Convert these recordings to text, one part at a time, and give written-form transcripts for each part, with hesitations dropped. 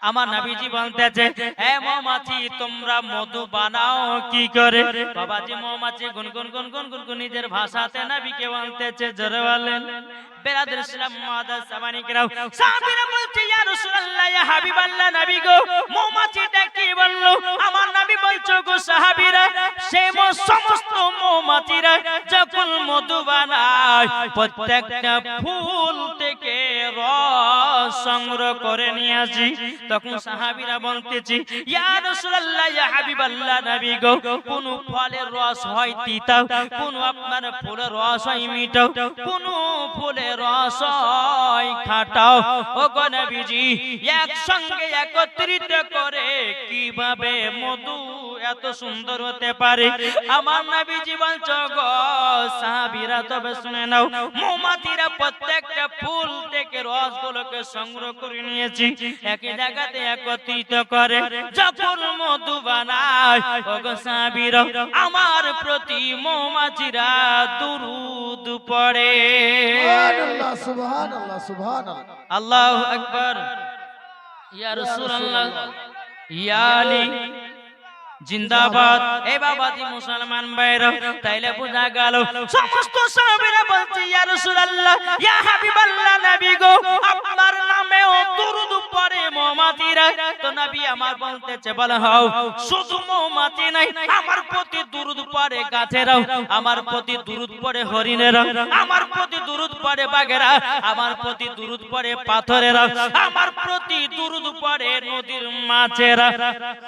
আমার নবীজি বলতেছে, এ মৌমাছি তোমরা মধু বানাও কি করে? বাবাজি মৌমাছি গুনগুন গুনগুন গুনগুন নিজের ভাষাতে নবীকে বলতেছে, জোরে বলেন। বেরাদর ইসলাম মুআদ্দাস সামানিকরাও, সাহাবীরা বলছে, ইয়া রাসূলুল্লাহ, ইয়া হাবিবাল্লাহ, নবী গো মৌমাছিটা কি বললো? আমার নবী বলছো গো সাহাবীরা, সেই সমস্ত মৌমাছিরা যখন মধু বানায় প্রত্যেকটা ফুল থেকে রস সংগ্রহ করে নিয়ে আসি। তখন সাহাবীরা বলতেছে, ইয়া রাসূলুল্লাহ, ইয়া হাবিবাল্লাহ, নবী গো কোন ফলের রস হয় তিতা, কোন আপনার ফুলের রস হয় মিঠা, কোন ফুলের রস হয় খাটা। ও গো নবীজি, একসঙ্গে একত্রিত করে কিভাবে মধু এত সুন্দর হতে পারে? আমার নবীজি বলছো গো সাহাবীরা, তবে শুনে নাও, মৌমাছিরা প্রত্যেকটা ফুল থেকে রসগুলোকে সংগ্রহ করে নিয়েছি, একই জায়গাতে একত্রিত করে যখন মধু বানায়। ও গো সাহাবীরা, আমার প্রতি মৌমাছিরা দুরূদ পড়ে। সুবহানাল্লাহ, সুবহানাল্লাহ, সুবহানাল্লাহ। আল্লাহু আকবার। ইয়া রাসূলুল্লাহ, ইয়া আলী জিন্দাবাদ। এ বাবাজি মুসলমান ভাইরা, তাইলে বোঝা গেল সমস্ত সাহাবীরা বলছে, ইয়া রাসূলুল্লাহ, ইয়া হাবিবাল্লাহ, নবী গো আপনার নামেও দুরূদ পড়ে মৌমাছিরা। তো নবী আমার বলতেছে, বলা হও শুধু মৌমাছি নাই, আমার প্রতি দুরূদ পড়ে গাছেরাও, আমার প্রতি দুরূদ পড়ে হরিণেরা, আমার প্রতি দুরূদ পড়ে বাঘেরা, আমার প্রতি দুরূদ পড়ে পাথরেরা, আমার প্রতি দুরূদ পড়ে নদীর মাছেরা।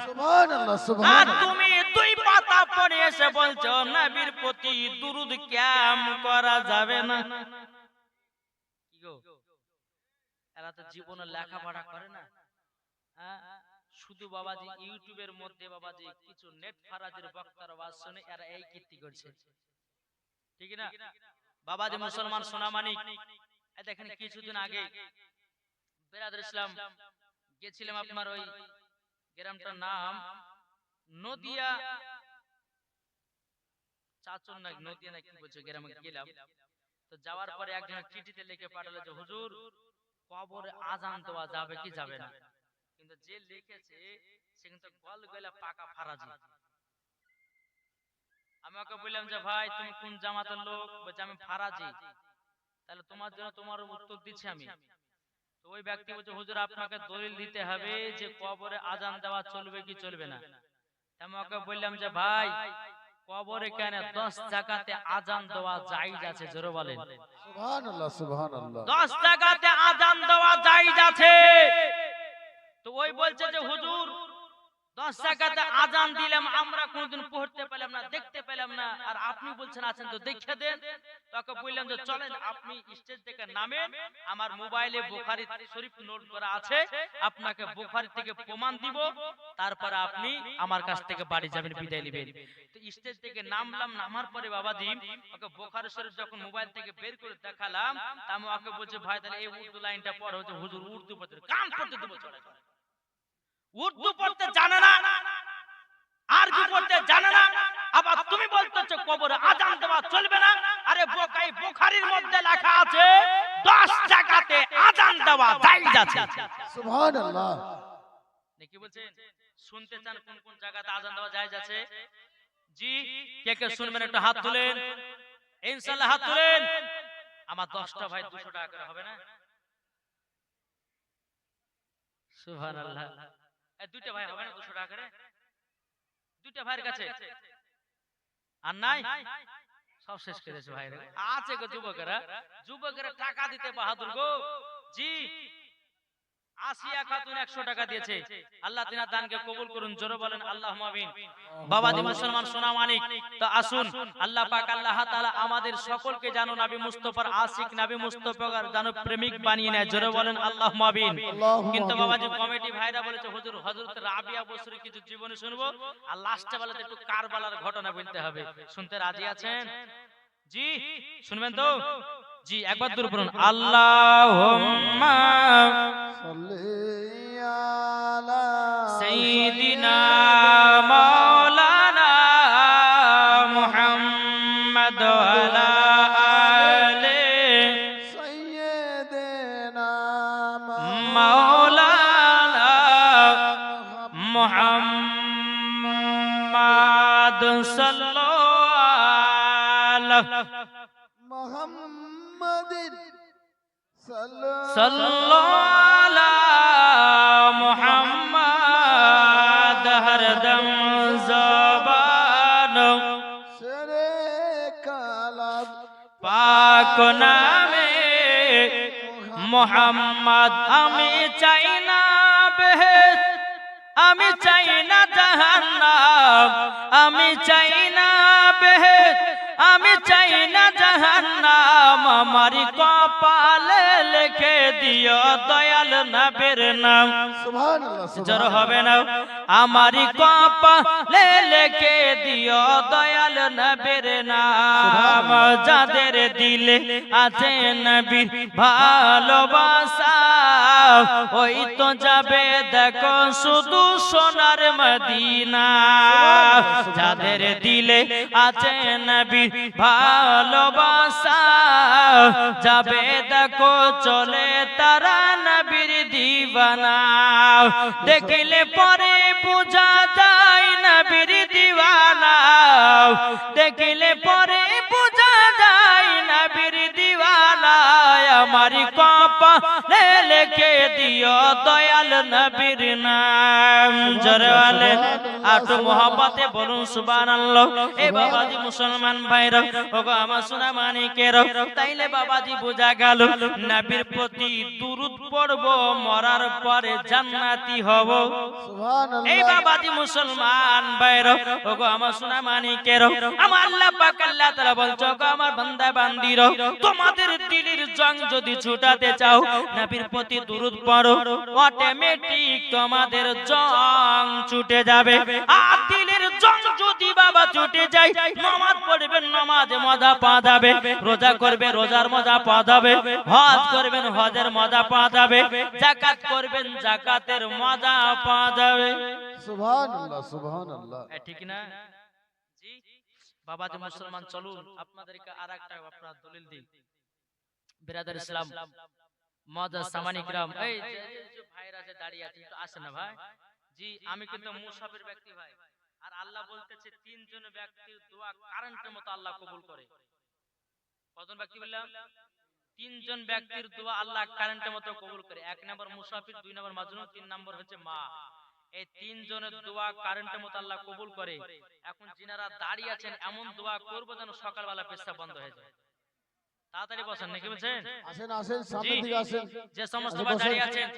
সুবহানাল্লাহ, সুবহানাল্লাহ। তুমি দুই পাতা পড়ে এসে বলছো নবীর প্রতি দুরূদ কেম করা যাবে না? কি গো, এরা তো জীবনে লেখাপড়া করে না, শুধু বাবাজি ইউটিউবের মধ্যে বাবাজি কিছু নেট ফারাজের বক্তার আওয়াজ শুনে এরা এই কীর্তি করছে, ঠিক না বাবাজি? মুসলমান সোনামানিক, দেখেন কিছুদিন আগে বেরাদর ইসলাম গেছিলাম আপনার ওই গ্রামটার নাম নদিয়া, চাচর না নদিয়া না কি বলছো, গ্রামে গেলাম। তো যাওয়ার পরে একজন চিঠিতে লিখে পাঠালো যে হুজুর কবরে আজান দেওয়া যাবে কি যাবে না? কিন্তু যে লিখেছে সে কিন্তু গল গলা পাকা ফারাজি। আমি ওকে বললাম যে ভাই তুমি কোন জামাতের লোক? বলছে আমি ফারাজি। তাহলে তোমার জন্য তোমার উত্তর দিচ্ছি আমি। তো ওই ব্যক্তি বলছে হুজুর আপনাকে দলিল দিতে হবে যে কবরে আজান দেওয়া চলবে কি চলবে না। আমি ওকে বললাম যে ভাই কবরে কেন 10 জায়গাতে আজান দেওয়া জায়েজ আছে, জোরে বলেন সুবহানাল্লাহ, সুবহানাল্লাহ। 10 জায়গাতে আজান দেওয়া জায়েজ আছে। তো ওই বলছে যে হুজুর 10 জায়গাতে আজান দিলাম, আমরা কোনদিন পড়তে পেলাম না, দেখতে পেলাম না, আর আপনি বলছেন আছেন তো দেখে দেন। তাকে বললাম যে চলেন আপনি স্টেজ থেকে নামেন, আমার মোবাইলে বুখারী শরীফ নোট করা আছে, আপনাকে বুখারী থেকে প্রমাণ দিব, তারপর আপনি আমার কাছ থেকে বাড়ি যাবেন, বিদায় নেবেন। তো স্টেজ থেকে নামলাম, নামার পরে বাবাজি ওকে বুখারী শরীফ যখন মোবাইল থেকে বের করে দেখালাম, তা আমি ওকে বলছে ভাই তাহলে এই উর্দু লাইনটা পড়ো। হচ্ছে হুজুর উর্দু পড়তে কান পড়তে দেব, চলে উর্দু পড়তে জানে না, আরবি পড়তে জানে না, আবার তুমি বলতেছো কবরে আজান দেওয়া চলবে না। আরে বোকাই, বুখারীর মধ্যে লেখা আছে 10 জায়গাতে আজান দেওয়া জায়েজ আছে। সুবহানাল্লাহ। নাকি বলছেন? শুনতে চান কোন কোন জায়গাতে আজান দেওয়া জায়েজ আছে? জি, কে কে শুনবেন একটু হাত তুলেন, ইনশাআল্লাহ হাত তুলেন। আমার 10টা ভাই 200 টাকা করে হবে না? সুবহানাল্লাহ। এই দুইটা ভাই হবে না 200 টাকা করে? দুইটা ভাইয়ের কাছে আর নাই, সব শেষ করেছে ভাইরা। আছে গো যুবকেরা, যুবকেরা টাকা দিতে বাহাদুর গো। জি, আসিয়া খাতুন 100 টাকা দিয়েছে, আল্লাহ তিনার দানকে কবুল করুন, জোরে বলেন আল্লাহুম্মা আমিন। বাবাজি মুসলমান সোনা মানিক, তো আসুন আল্লাহ পাক আল্লাহ তাআলা আমাদের সকলকে জানো নবী মুস্তাফার আশিক, নবী মুস্তাফার জানো প্রেমিক বানিয়ে নেয়, জোরে বলেন আল্লাহুম্মা আমিন। কিন্তু বাবাজি কমিটি ভাইরা বলেছে হুজুর হযরত রাবিয়া বসরি কিছু জীবনী শুনবো, আর লাস্টে বলেছে একটু কারবালার ঘটনা বলতে হবে। শুনতে রাজি আছেন? জি, শুনবেন তো? জি, একবার দূর করুন, আল্লাহুম্মা সাল্লি আলা সাইয়্যিদিনা মাওলানা মুহাম্মদ ওয়া আলা আলি সাইয়্যিদিনা মাওলানা সাল্লাল্লাহু মুহাম্মাদিন সাল্লাল্লাহু মুহাম্মাদ হরদম জবান সেরে কালাম পাক নামে মুহাম্মদ আমি চাই না বেহেশত আমি চাই না জাহান্নাম আমি চাই না বেহেশত আমি চাই না জাহান্নাম আমার কপালে লিখে দিও দয়াল নবীর নাম সুবহানাল্লাহ জোর হবে না আমার কপালে লিখে দিও দয়াল নবীর নাম যাদের দিলে আছে নবীর ভালোবাসা ওই তো যাবে দেখো শুধু সোনার মদিনা যাদের দিলে আছে নবীর ভালোবাসা যাবে দেখো চলে তারা নবীর দিওয়ানা দেখলে পরে বোঝা যায় নবীর দিওয়ানা দেখলে পরে বোঝা যায় নবীর দিওয়ানা আমার কপালে লিখে দিও দয়াল নবীর নাম জোরে বলেন আটু মোহাম্মতে বলুন সুবহানাল্লাহ এ বাবাজি মুসলমান ভাইরা ওগো আমার সোনা মানিকের তাইলে বাবাজি বোঝা গেল নবীর প্রতি দুরূদ পড়ব মরার পরে জান্নাতি হব সুবহানাল্লাহ এই বাবাজি মুসলমান ভাইরা ওগো আমার সোনা মানিকের আমার আল্লাহ পাক আল্লাহ তাআলা বলছো গো আমার বান্দা বান্দিরা তোমাদের দিলের জং যদি ছুটাতে চাও নবীর প্রতি দুরূদ পড়ো অটোমেটিক তোমাদের জং ছুটে যাবে আর দিলের জং যদি বাবা ছুটে যায় নামাজ পড়বেন নামাজে মজা পাওয়া যাবে রোজা করবে রোজার মজা পাওয়া যাবে হজ করবেন হজের মজা পাওয়া যাবে যাকাত করবেন যাকাতের মজা পাওয়া যাবে সুবহানাল্লাহ সুবহানাল্লাহ ঠিক না জি বাবাজি মুসলমান চলুন আপনাদেরকে আরেকটা আপনারা দলিল দিই বিরাদার ইসলাম মজা সামানি গ্রাম এই যে ভাইরা যে দাঁড়িয়ে আছে একটু আসে না ভাই জি আমি কিন্তু মুসাফির ব্যক্তি ভাই আর আল্লাহ বলতেছে তিনজন ব্যক্তির দোয়া কারেন্টের মতো আল্লাহ কবুল করে কতজন ব্যক্তি বললাম তিনজন ব্যক্তির দোয়া আল্লাহ কারেন্টের মতো কবুল করে এক নম্বর মুসাফির দুই নম্বর মাজনুন তিন নম্বর হচ্ছে মা এই তিনজনের দোয়া কারেন্টের মতো আল্লাহ কবুল করে এখন যিনারা দাঁড়িয়ে আছেন এমন দোয়া করব যেন সকালবেলা পেশাব বন্ধ হয়ে যায় তাড়াতাড়ি বসেন নাকি বলছেন আসেন আসেন সামনে দিকে আসেন যে সমস্ত ভাই দাঁড়িয়ে আছেন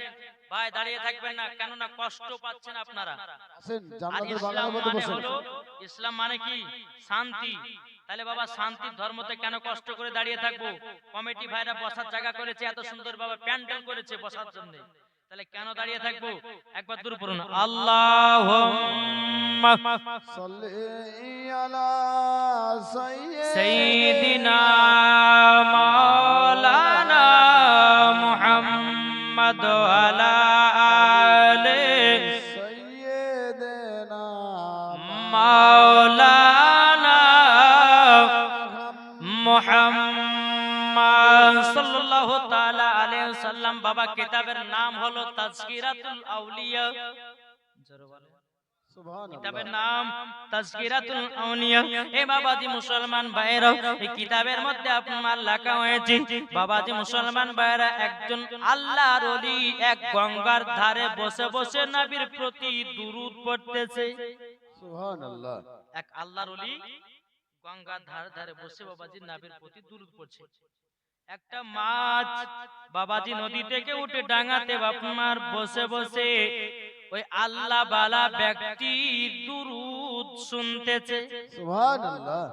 ভাই দাঁড়িয়ে থাকবেন না কেন না কষ্ট পাচ্ছেন আপনারা আসেন আর জান্নাতের ইসলাম বাগানের মধ্যে মানে বসেন হলো ইসলাম মানে কি শান্তি তাহলে বাবা শান্তির ধর্মতে কেন কষ্ট করে দাঁড়িয়ে থাকবো কমিটি ভাইরা বসার জায়গা করেছে এত সুন্দর ভাবে প্যান্ডেল করেছে বসার জন্য তাহলে কেন দাঁড়িয়ে থাকবো একবার দূর পড়ুন আল্লাহুম্মা সাল্লি আলা সাইয়্যিদিনা মাওলানা মুহাম্মদ আলা আলি সাইয়্যিদিনা মাওলানা মুহাম্মদ সাল্লাল্লাহু তাআলা আলাইহি ওয়াসাল্লাম বাবা কিতাবের নাম হলো তাজকিরাতুল আউলিয়া জোরে বলেন কিতাবের নাম তাজকিরাতুল আউলিয়া এ বাবাজি মুসলমান ভাইরা এই কিতাবের মধ্যে আপনার লেখা হয়েছে বাবাজি মুসলমান ভাইরা একজন আল্লাহর ওলি এক গঙ্গার ধারে বসে বসে নবীর প্রতি দুরূদ পড়তেছে সুবহানাল্লাহ এক আল্লাহর ওলি গঙ্গার ধারে ধারে বসে বাবাজি নবীর প্রতি দুরূদ পড়ছে একটা মাছ বাবাজি নদী থেকে উঠে ডাঙাতে বাপমার বসে বসে ওই আল্লাহ বালা ব্যক্তি দুরূদ শুনতেছে সুবহানাল্লাহ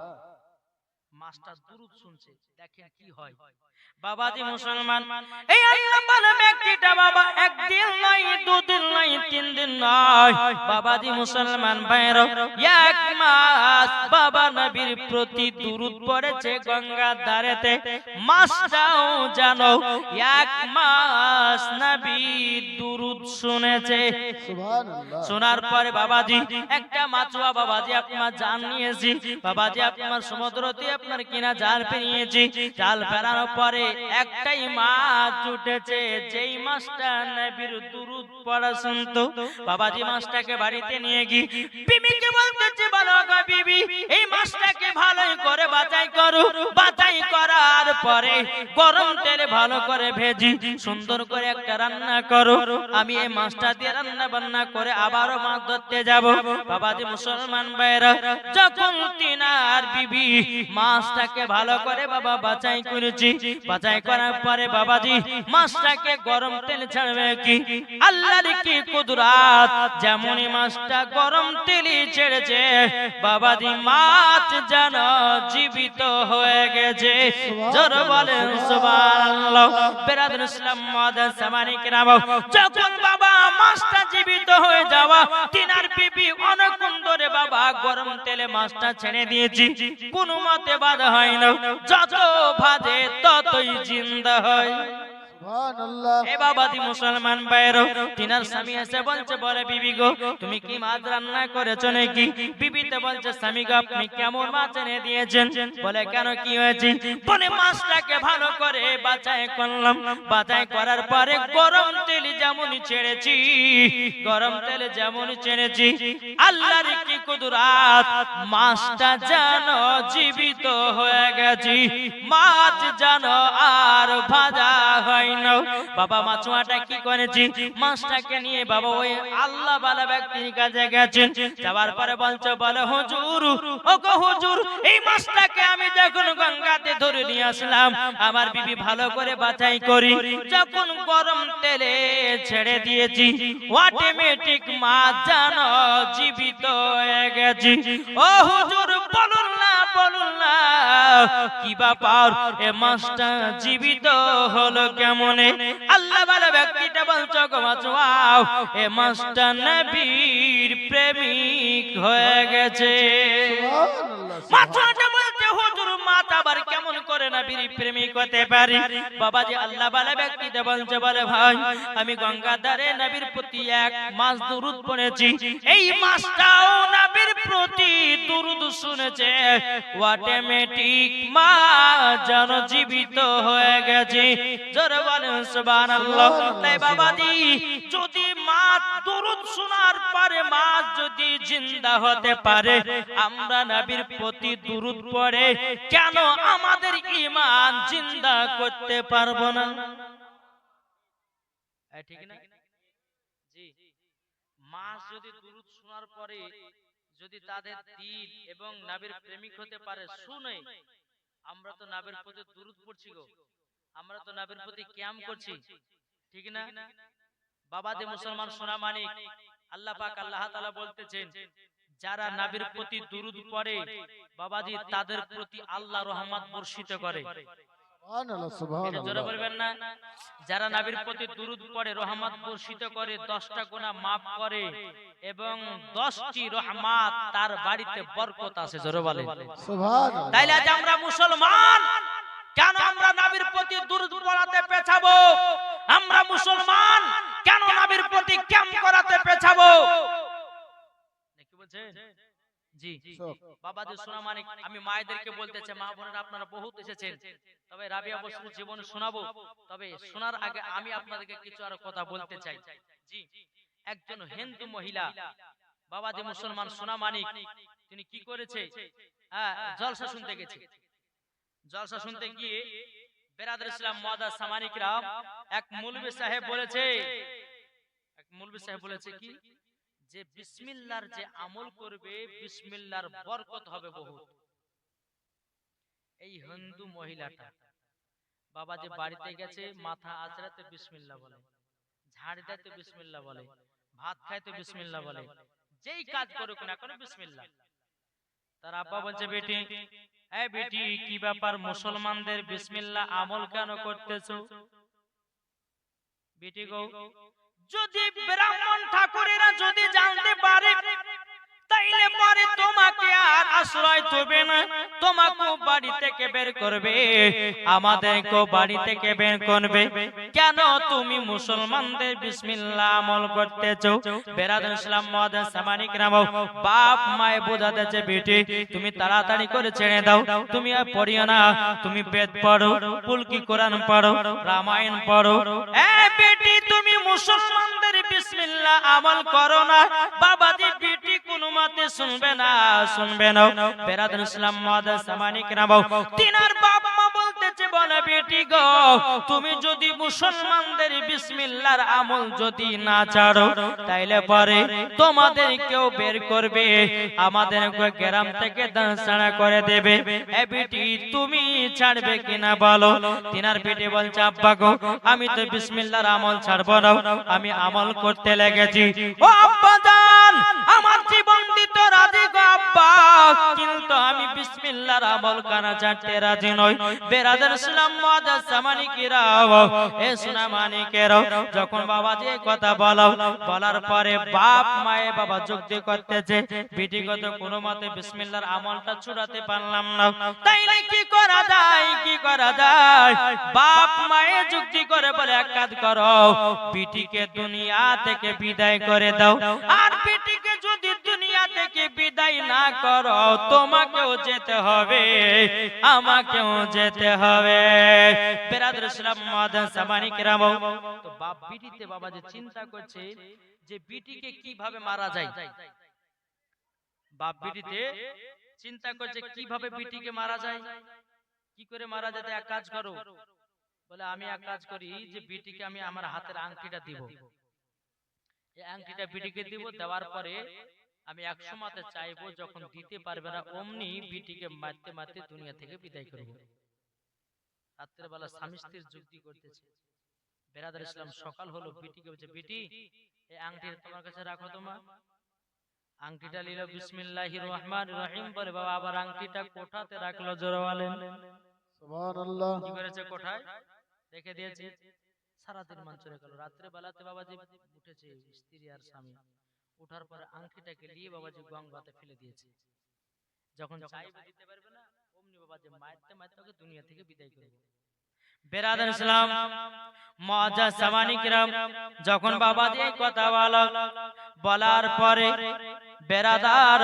মাস্টার দুরূদ শুনছে দেখেন কি হয় বাবাজি মুসলমান এই আল্লাহ বালা ব্যক্তিটা বাবা একদিন নয় দুদিন নয় তিন দিন নয় বাবাজি মুসলমান ভাইরা এক মাস বাবা নবীর প্রতি দুরূদ পড়েছে গঙ্গার ধারেতে মাসটাও জানো এক মাস নবীর দুরূদ শুনেছে সুবহানাল্লাহ শোনার পরে বাবাজি একটা মাছুয়া বাবাজি আপনার জাল নিয়েছি বাবাজি আপনার সমুদ্রতে আপনার কিনা জাল ফেরিয়েছি জাল ফেরানোর পরে একটাই মাছ উঠেছে যেই মাছটা নবীর দুরূদ পড়া শুনতো বাবাজি মাছটাকে বাড়িতে নিয়ে গিয়ে বিবিকে বলতে বলছে বলো গো বিবি এই মাছটাকে ভালোই করে বাছাই করো, বাছাই করার পরে গরম তেলে ভালো করে ভেজি সুন্দর করে একটা রান্না করো। আমি এই মাছটা দিয়ে রান্না বান্না করে আবারও মাছ ধরতে যাব। বাবাজি মুসলমান ভাইরা, যখন তিনার বিবি মাছটাকে ভালো করে বাবা বাছাই করেছি, বাছাই করার পরে বাবাজি মাছটাকে গরম তেল ছাড়বে কি আল্লাহর কি কুদরত, যেমনই মাছটা গরম তেলে ছেড়েছে বাবাজি মাছ যেন জীবিত হয়ে গেছে। জোর বলেন সুবহানাল্লাহ। বেরাদুল ইসলাম মুআদ্দাস সামানি কিরাম, যখন বাবা মাছটা জীবিত হয়ে যাওয়া তিনার বিবি অনেকক্ষণ ধরে বাবা গরম তেলে মাছটা ছেড়ে দিয়েছি, কোনো মতে বাধা হয় না, যত ভাজে ততই জিন্দা হয়। সুবহানাল্লাহ। এ বাবাজি মুসলমান ভাইরা, তিনার স্বামী এসে বলছে বলে বিবি গো তুমি কি মাছ রান্না করেছো নাকি? বিবিতে বলছে স্বামী গো আপনি কেমন মাছ এনে দিয়েছেন? বলে কেন কি হয়েছে? বলে মাছটাকে ভালো করে বাছাই করলাম, বাছাই করার পরে গরম তেল যেমন ছেড়েছি, গরম তেল যেমন ছেড়েছি আল্লাহর কি কুদরত, মাছটা যেন জীবিত হয়ে গেছে, মাছ যেন আর ভাজা হয় না। বাবা মাছুয়াটা কি করেছি, মাছটাকে নিয়ে বাবা ওই আল্লাহ বালা ব্যক্তির কাছে গেছেন, যাওয়ার পরে বলছে বলে হুজুর ও গো হুজুর এই মাছটাকে আমি যখন গঙ্গাতে ধরে নিয়ে আসলাম আমার বিবি ভালো করে বাছাই করি, যখন গরম তেলে ছেড়ে দিয়েছি অটোমেটিক মাছ যেন জীবিত হয়ে গেছে। ও হুজুর বলুন না বলুন না কি ব্যাপার, এ মাছটা জীবিত হলো কেমনে? আল্লাহ বালা ব্যক্তিটা বলছো গো মাছুয়াও এ মাছটা নবীর প্রেমিক হয়ে গেছে। সুবহানাল্লাহ। মাছুয়াটা বলছে হুজুর মাছ আবার কেমন করে নবীর প্রেমিক হতে পারে? বাবাজি আল্লাহ বালা ব্যক্তিটা বলছে বলে ভাই আমি গঙ্গার ধারে নবীর প্রতি এক মাস দুরূদ পড়েছি, এই মাছটাও নবীর প্রতি দুরূদ শুনেছে, অটোমেটিক মা যেন জীবিত হয়ে গেছে। জোরে বলেন সুবহানাল্লাহ। তাই বাবাজি যদি মাছ দুরূদ শোনার পরে মাছ যদি জিন্দা হতে পারে, আমরা নবীর প্রতি দুরূদ পড়ে কেন আমাদের ঈমান জিন্দা করতে পারবো না? ঠিক না? জি, মাছ যদি দুরূদ শোনার পরে যদি তাদের দিল এবং নবীর প্রেমিক হতে পারে শুনে, আমরা তো নবীর প্রতি দুরূদ পড়ছি গো, আমরা তো নবীর প্রতি কিয়াম করছি, ঠিক না? বাবাজি মুসলমান সোনা মানিক, আল্লাহ পাক আল্লাহ তাআলা বলতেছেন যারা নবীর প্রতি দুরূদ পড়ে বাবাজি তাদের প্রতি আল্লাহ রহমত বর্ষিত করে। সুবহানাল্লাহ। এটা জোরে সুবহানাল্লাহ। বলবেন না? যারা নবীর প্রতি দুরূদ পড়ে রহমত বর্ষিত করে, 10টা গুনাহ maaf করে এবং 10টি রহমত তার বাড়িতে বরকত আছে। জোরে বলেন সুবহানাল্লাহ। তাইলে আজ আমরা মুসলমান কেন আমরা নবীর প্রতি দুরূদ পড়াতে পেছাবো? আমরা মুসলমান কেন নবীর প্রতি ক্যাম্প করাতে পেছাবো? কি বলছেন? জি বাবাজি সোনা মানিক, আমি মায়েদেরকে বলতে চাই মা বোনেরা আপনারা বহুত এসেছেন, তবে রাবিয়া বসুর জীবন শোনাবো, তবে শোনার আগে আমি আপনাদেরকে কিছু আরো কথা বলতে চাই। জি, একজন হিন্দু মহিলা বাবাজি মুসলমান সোনা মানিক তিনি কি করেছে, জলসা শুনতে গেছে। জলসা শুনতে গিয়ে বেরাদুল ইসলাম মুআদ্দাস সামানি কিরাম এক মৌলভী সাহেব বলেছে কি যে বিসমিল্লাহর যে আমল করবে বিসমিল্লাহর বরকত হবে বহুত। এই হিন্দু মহিলাটা বাবাজি বাড়িতে গেছে, মাথা আঁচড়াতে বিসমিল্লাহ বলে, ঝাড় দিতে বিসমিল্লাহ বলে, ভাত খাইতে বিসমিল্লাহ বলে, যেই কাজ করুক না কেন বিসমিল্লাহ। তার আব্বা বলছে বেটি এই বেটি কি ব্যাপার মুসলমানদের বিসমিল্লাহ আমল কেন করতেছো? বেটি গো যদি ব্রাহ্মণ ঠাকুরেরা যদি জানতে পারে তাইলে পরে তোমাকে আর আশ্রয় দেবে না, তোমাকে বাড়ি থেকে বের করবে, আমাদেরকে বাড়ি থেকে বের করবে। কেন তুমি মুসলমানদের বিসমিল্লাহ আমল করতেছো? বেরাদুল ইসলাম মুআদ্দাস সামানি কিরাম বাপ মায়ে বোঝাতেছে বেটি তুমি তাড়াতাড়ি করে ছেড়ে দাও, তুমি আর পড়িও না, তুমি বেদ পড়ো, কুলকি কোরআন পড়ো, রামায়ণ পড়ো। এই বেটি তুমি মুসলমানদের বিসমিল্লাহ আমল করো না। বাবাজি বেটি কোনো মতে শুনবে না, শুনবে না। বেরাদর ইসলাম মুআজ্জাজ সামানি কেরাম, তিনার বাপ মা বলতেছে, বলে বেটি গো, তুমি যদি মুসলমানদের বিসমিল্লাহর আমল যদি না ছাড়ো, তাইলে পরে তোমাদের কেউ বের করবে, আমাদের গ্রাম থেকে দাঁড়া করে দেবে। এ বেটি তুমি ছাড়বে কিনা বলো? তিনার বেটি বলছে, আব্বা গো, আমি তো বিসমিল্লাহর আমল ছাড়বো না, আমি আমল করতে লেগেছি। ও আব্বা জান, আমার জীবন দিতে রাজি গো আব্বা, কিন্তু আমি বিসমিল্লাহর আমল কানা ছাড়তে রাজি নই। বেরাদার ইসলাম মুআজ্জাজ সামানি কিরাম, এ সোনা মানিকেরাও, যখন বাবাজি এই কথা বলার পরে বাপ মায়ে বাবা যুক্তি করতেছে, বেটি কত কোনো মতে বিসমিল্লাহর আমলটা ছুড়াতে পারলাম না, তাইলে কি করা যায়, কি করা যায়? বাপ মায়ে যুক্তি করে বলে, এক কাজ করো, বেটিকে দুনিয়া থেকে বিদায় করে দাও, আর বেটিকে যদি দুনিয়া থেকে বিদায় না করো, তোমাকেও যেতে হবে, আমাকেও যেতে হবে। বেরাদর ইসলাম মুআজ্জাজ সামানি কেরাম, তো বাপ বিটিতে বাবা যে চিন্তা করছে যে বিটিকে কিভাবে মারা যায়, বাপ বিটিতে চিন্তা করছে কিভাবে বিটিকে মারা যায়, কি করে মারা যেতে। এক কাজ করো, বলে আমি এক কাজ করি, যে বিটিকে আমি আমার হাতের আংটিটা দিব, এই আংটিটা বিটিকে দিব, দেওয়ার পরে আমি একসময়তে চাইবো যখন দিতে পারবে না, অমনি বিটিকে মারতে মারতে দুনিয়া থেকে বিদায় করব। রাত্রের বেলা স্বামী স্ত্রীর যুক্তি করতেছে। বেরাদার ইসলাম সকাল হলো, বিটিকে বলছে, বিটি এই আংটিটা তোমার কাছে রাখো, তোমার আংটিটা নিল, বিসমিল্লাহির রহমানির রহিম বলে, বাবা আবার আংটিটা কোঠাতে রাখলো, জোরে বলেন সুবহানাল্লাহ। কি করেছে, কোঠায় রেখে দিয়েছে। সারাদিন মান চলে গেল। রাত্রে বেলাতে বাবাজি উঠেছে, স্ত্রী আর স্বামী, উঠার পরে আংটিটাকে নিয়ে বাবাজি গঙ্গাতে ফেলে দিয়েছে। যখন চাইবে দিতে পারবে না, অমনি বাবাজি মারতে মারতে ওকে দুনিয়া থেকে বিদায় করবে। বেরাদার ইসলাম মুআজ্জাজ সামানি কেরাম, যখন বাবাজি এই কথা বলার পরে বেরাদার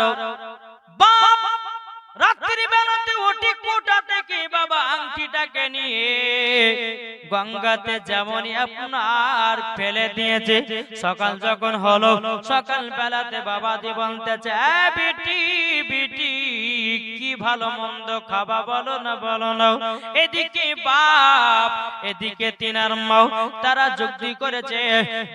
বাপ রাত্রি বেলাতে উঠে কোঠা থেকে বাবা আংটিটাকে নিয়ে গঙ্গাতে যেমনই আপনার ফেলে দিয়েছে। সকাল যখন হলো, সকাল বেলাতে বাবাজি বলতেছে, বেটি বেটি কি ভালো মন্দ খাবা, বলো না বলো না। এদিকে বাপ, এদিকে তিনার মা, তারা যুক্তি করেছে,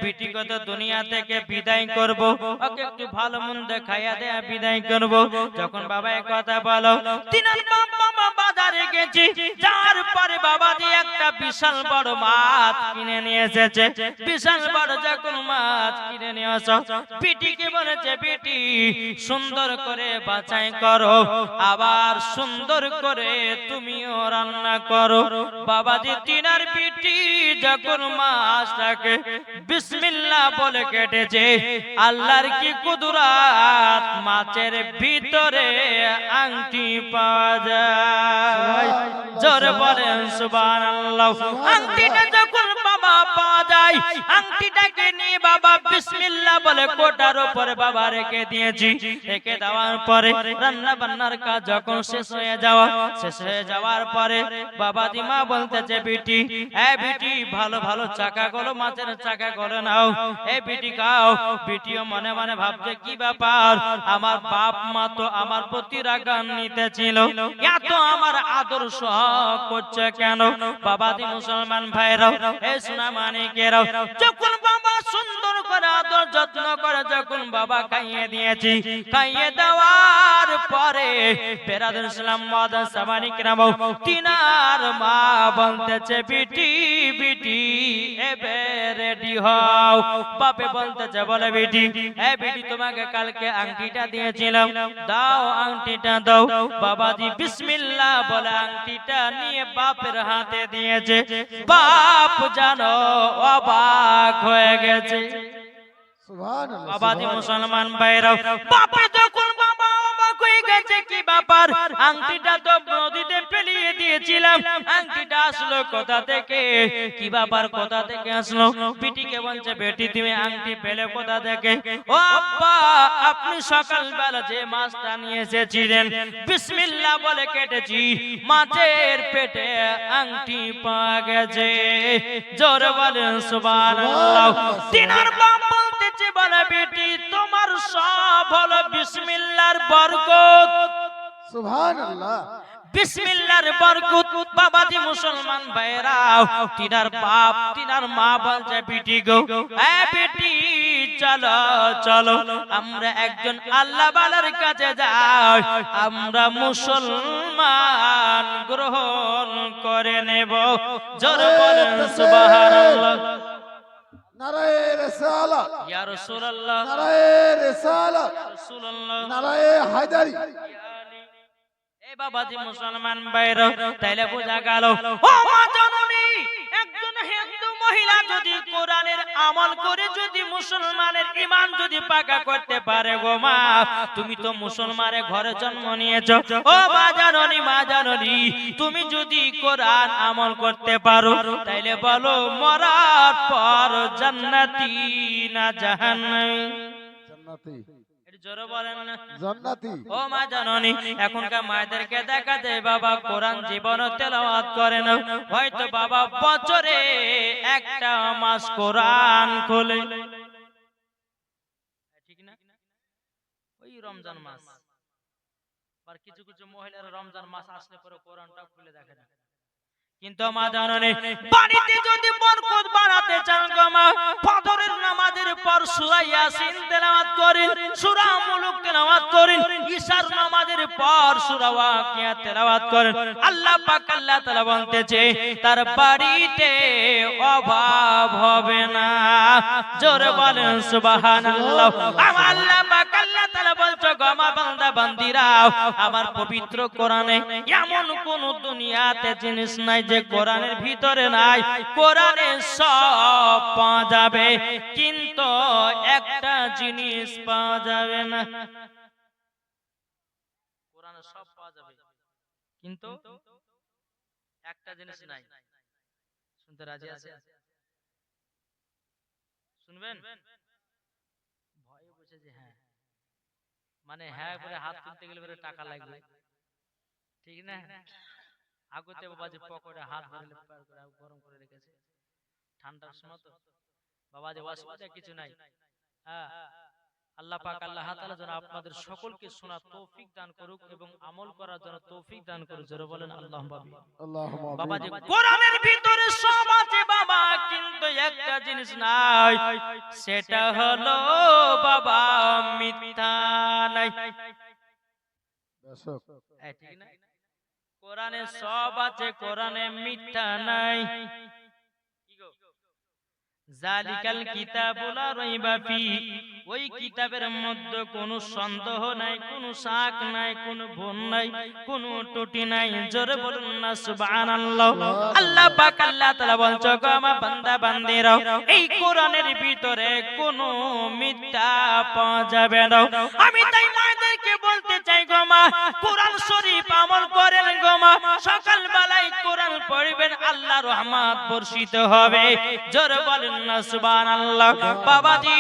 বেটি কত দুনিয়া থেকে বিদায় করব, ওকে একটু ভালো মন্দ খাইয়া দেয়া বিদায় করব। যখন বাবা এই কথা বলো, তিনার বাবা বাজারে গেছে, যার পরে বাবাজি একটা বিশাল বড় মাছ কিনে নিয়ে এসেছে। বিশাল বড় যখন মাছ কিনে নিয়ে আসো, বেটিকে বলেছে, বেটি সুন্দর করে বাছাই করো, আবার সুন্দর করে তুমিও রান্না করো। বাবাজি তিনার বেটি যখন মাছটাকে বিসমিল্লাহ বলে কেটেছে, আল্লাহর কি কুদরত, মাছের ভিতরে আংটি পাওয়া যায়। জোরে বলেন সুবহানাল্লাহ। আংটিটা যখন বাবা পাওয়া যায়, আংটিটাকে নিয়ে বাবা বিসমিল্লাহ বলে কোটার উপরে বাবা রেখে দিয়েছি। রেখে দেওয়ার পরে রান্না বান্নার কাজ যখন শেষ হয়ে যাওয়ার পরে বাবাজি মা বলতেছে, বেটি এ বেটি ভালো ভালো চাকা গুলো, মাছের চাকা গুলো নাও, এ বেটি খাও। বেটিও মনে মনে ভাবছে, কি ব্যাপার, আমার বাপ মা তো আমার প্রতি রাগান্বিত ছিল, এত আমার আদর্শ করছে কেন? বাবাজি মুসলমান ভাইরাও, এ সোনা মানিকেরাও, যখন বাবা সুন্দর করে আদর যত্ন করে যখন বাবা খাইয়ে দিয়েছি, খাইয়ে দেওয়ার পরে বেরাদর ইসলাম মুআজ্জাজ সামানি কেরাম, তিনার মা বলতেছে, বেটি বেটি এবে রেডি হও। বাপে বলতেছে, বলে বেটি এ বেটি তোমাকে কালকে আংটিটা দিয়েছিলাম, দাও আংটিটা দাও। বাবাজি বিসমিল্লাহ বলে আংটিটা নিয়ে বাপের হাতে দিয়েছে। বাপ জানো অবাক হয়ে গেছে। সুবহানাল্লাহ। বাবাজি মুসলমান ভাইরাও, বাপে যখন বাবা অবাক হয়ে গেছে, কি ব্যাপার, আংটিটা তো নদীতে ফেলিয়ে দিয়েছিলাম, আংটিটা আসলো কোথা থেকে, কি ব্যাপার কোথা থেকে আসলো? বেটিকে বলছে, বেটি তুমি আংটি পেলে কোথা থেকে? ও আব্বা, আপনি সকালবেলা যে মাছটা নিয়ে এসেছিলেন, বিসমিল্লাহ বলে কেটেছি, মাছের পেটে আংটি পাওয়া গেছে। জোরে বলেন সুবহানাল্লাহ। তিনার বাপ বলতেছে, বলে বেটি তোমার সব হলো বিসমিল্লাহর বরকত। সুবহানাল্লাহ। বিসমিল্লাহর বরকত। বাবাজি মুসলমান ভাইরা, তিনার বাপ তিনার মা বলছে বেটি গো, এ বেটি চলো চলো আমরা একজন আল্লাহ বালার কাছে যাই, আমরা মুসলমান গ্রহণ করে নেব। জোরে বলেন সুবহানাল্লাহ। নারায়ে রিসালাত, ইয়া রাসূলুল্লাহ, নারায়ে রিসালাত, ইয়া রাসূলুল্লাহ। নারায়ে হায়দারি। এই বাবাজি মুসলমান ভাইরা, তাইলে বোঝা গেল ও মা জননী, একজন হিন্দু মহিলা যদি কোরআনের আমল করে যদি মুসলমানের ঈমান যদি পাকা করতে পারে গো মা, তুমি তো মুসলমানের ঘরে জন্ম নিয়েছো। ও মা জননী, তুমি যদি কোরআন আমল করতে পারো, তাইলে বলো মরার পর জান্নাতি না জাহান্নামী? জান্নাতি। জোরে বলেন না। জান্নাতি। ও মা জননী, এখনকার মায়েদেরকে দেখা যায় বাবা কোরআন জীবন তেলাওয়াত করে না, হয়তো বাবা বছরে একটা মাস কোরআন খোলে, ঠিক না? ওই রমজান মাস। আর কিছু কিছু মহিলারা রমজান মাস আসলে পরে কোরআনটা খুলে দেখে না। কিন্তু মা জননী, বাড়িতে যদি বরকত বাড়াতে চান গো মা, ফজরের নামাজের পর সূরা ইয়াসিন তেলাওয়াত করেন, সূরা মুলুক তেলাওয়াত করেন, ইশার নামাজের পর সূরা ওয়াকিয়া তেলাওয়াত করেন। আল্লাহ পাক আল্লাহ তাআলা বলতেছে তার বাড়িতে অভাব হবে না। জোরে বলেন সুবহানাল্লাহ। আমার আল্লাহ পাক আল্লাহ তাআলা বলছে গো মা বান্দা বান্দিরা, আমার পবিত্র কোরআনে এমন কোন দুনিয়াতে জিনিস নাই যে কোরআনের ভিতরে নাই। কোরআনে সব পাওয়া যাবে, কিন্তু একটা জিনিস পাওয়া যাবে না। কোরআনে সব পাওয়া যাবে, কিন্তু একটা জিনিস নাই। শুনতে রাজি আছে? শুনবেন? ভয়ে বসে যে হ্যাঁ, মানে হ্যাঁ করে হাত তুলতে গেলে পরে টাকা লাগবে, ঠিক না? আগতে বাবাজি পকেটে হাত ভরে পার করে গরম করে রেখেছে, ঠান্ডার সময় তো বাবাজি অসুবিধা কিছু নাই। হ্যাঁ, আল্লাহ পাক আল্লাহ তাআলা যেন আপনাদের সকলকে শোনার তৌফিক দান করুক এবং আমল করার জন্য তৌফিক দান করুক। জোরে বলেন আল্লাহুম্মা আমিন। আল্লাহুম্মা আমিন। বাবাজি কোরআনের ভিতরে সব আছে বাবা, কিন্তু একটা জিনিস নাই, সেটা হলো বাবা মিথ্যা নাই। দর্শক, ঠিক না? কোরআনে সব আছে, কোরআনে মিথ্যা নাই। কি গো? জালিকাল কিতাবু লা রাইবা ফি, ওই কিতাবের মধ্যে কোনো সন্দেহ নাই, কোনো শাক নাই, কোনো ভুল নাই, কোনো ত্রুটি নাই। জোরে বলুন না সুবহানাল্লাহ। আল্লাহ পাক আল্লাহ তাআলা বলছে গো আমার বান্দা বান্দিরা, এই কোরআনের ভিতরে কোনো মিথ্যা পাওয়া যাবে না। আমি তাই মায়েদেরকে বলতে চাই গো মা, কোরআন শরীফ আমল করেন গো মা, সকাল বেলায় কোরআন পড়বেন, আল্লাহর রহমত বর্ষিত হবে। জোরে বলেন না সুবহানাল্লাহ। বাবাজি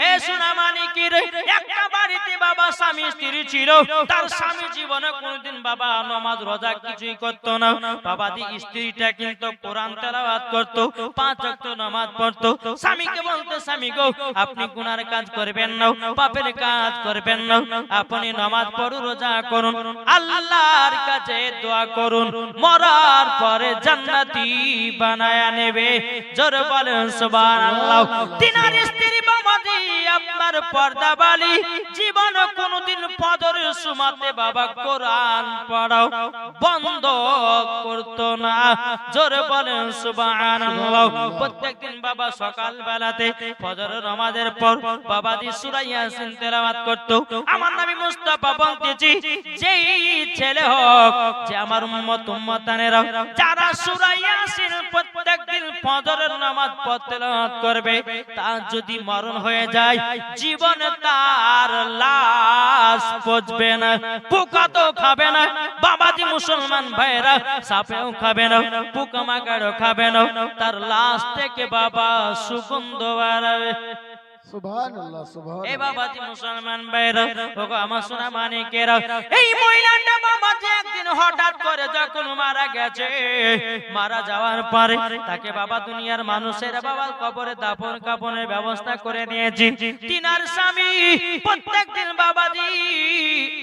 এ সোনা মানিকের, একটা বাড়িতে বাবা স্বামী স্ত্রী ছিল, তার স্বামী জীবনে কোনদিন বাবা নামাজ রোজা কিছুই করত না। বাবাজি স্ত্রীটা কিন্তু কোরআন তেলাওয়াত করত, 5 ওয়াক্ত নামাজ পড়তো। স্বামীকে বলতো স্বামী গো, আপনি গুনার কাজ করবেন না, পাপের কাজ করবেন না, আপনি নামাজ পড়ুন, রোজা করুন, আল্লাহর কাছে দোয়া করুন, মরার পরে জান্নাতি বানায়া নেবে। জোরে বলেন সুবহানাল্লাহ। তিনার স্ত্রী বাবাজি আপনার পর্দা বালি, জীবন কোনদিন ফজরের সুমাতে বাবা কোরআন পড়াও বন্ধ করতো না। জোরে বলেন সুবহানাল্লাহ। প্রত্যেকদিন বাবা সকাল বেলাতে ফজরের নামাজের পর বাবাজি সূরা ইয়াসিন তেলাওয়াত করতো। আমার নবী মুস্তাফা বলতেছি, যেই ছেলে হোক যে আমার উম্মত উম্মতানেরা যারা সূরা ইয়াসিন প্রত্যেকদিন ফজরের নামাজ তেলাওয়াত করবে, তার যদি মরণ হয়ে যায়, জীবনে তার লাশ পচবে না, পোকা তো খাবে না। বাবাজি মুসলমান ভাইরা, সাপেও খাবে না, পোকামাকড়ও খাবে না, তার লাশ থেকে বাবা সুগন্ধ বাড়াবে। সুবহানাল্লাহ এ সুবহানাল্লাহ বাবাজি মুসলমান ভাইরা ওগো আমার সোনা মানিকেরা এই মহিলাটা বাবাজি একদিন হঠাৎ করে যখন মারা গেছে মারা যাওয়ার পরে তাকে বাবা দুনিয়ার মানুষেরা বাবা কবরে দাফন কাফনের ব্যবস্থা করে দিয়েছি তিনার স্বামী প্রত্যেকদিন বাবাজি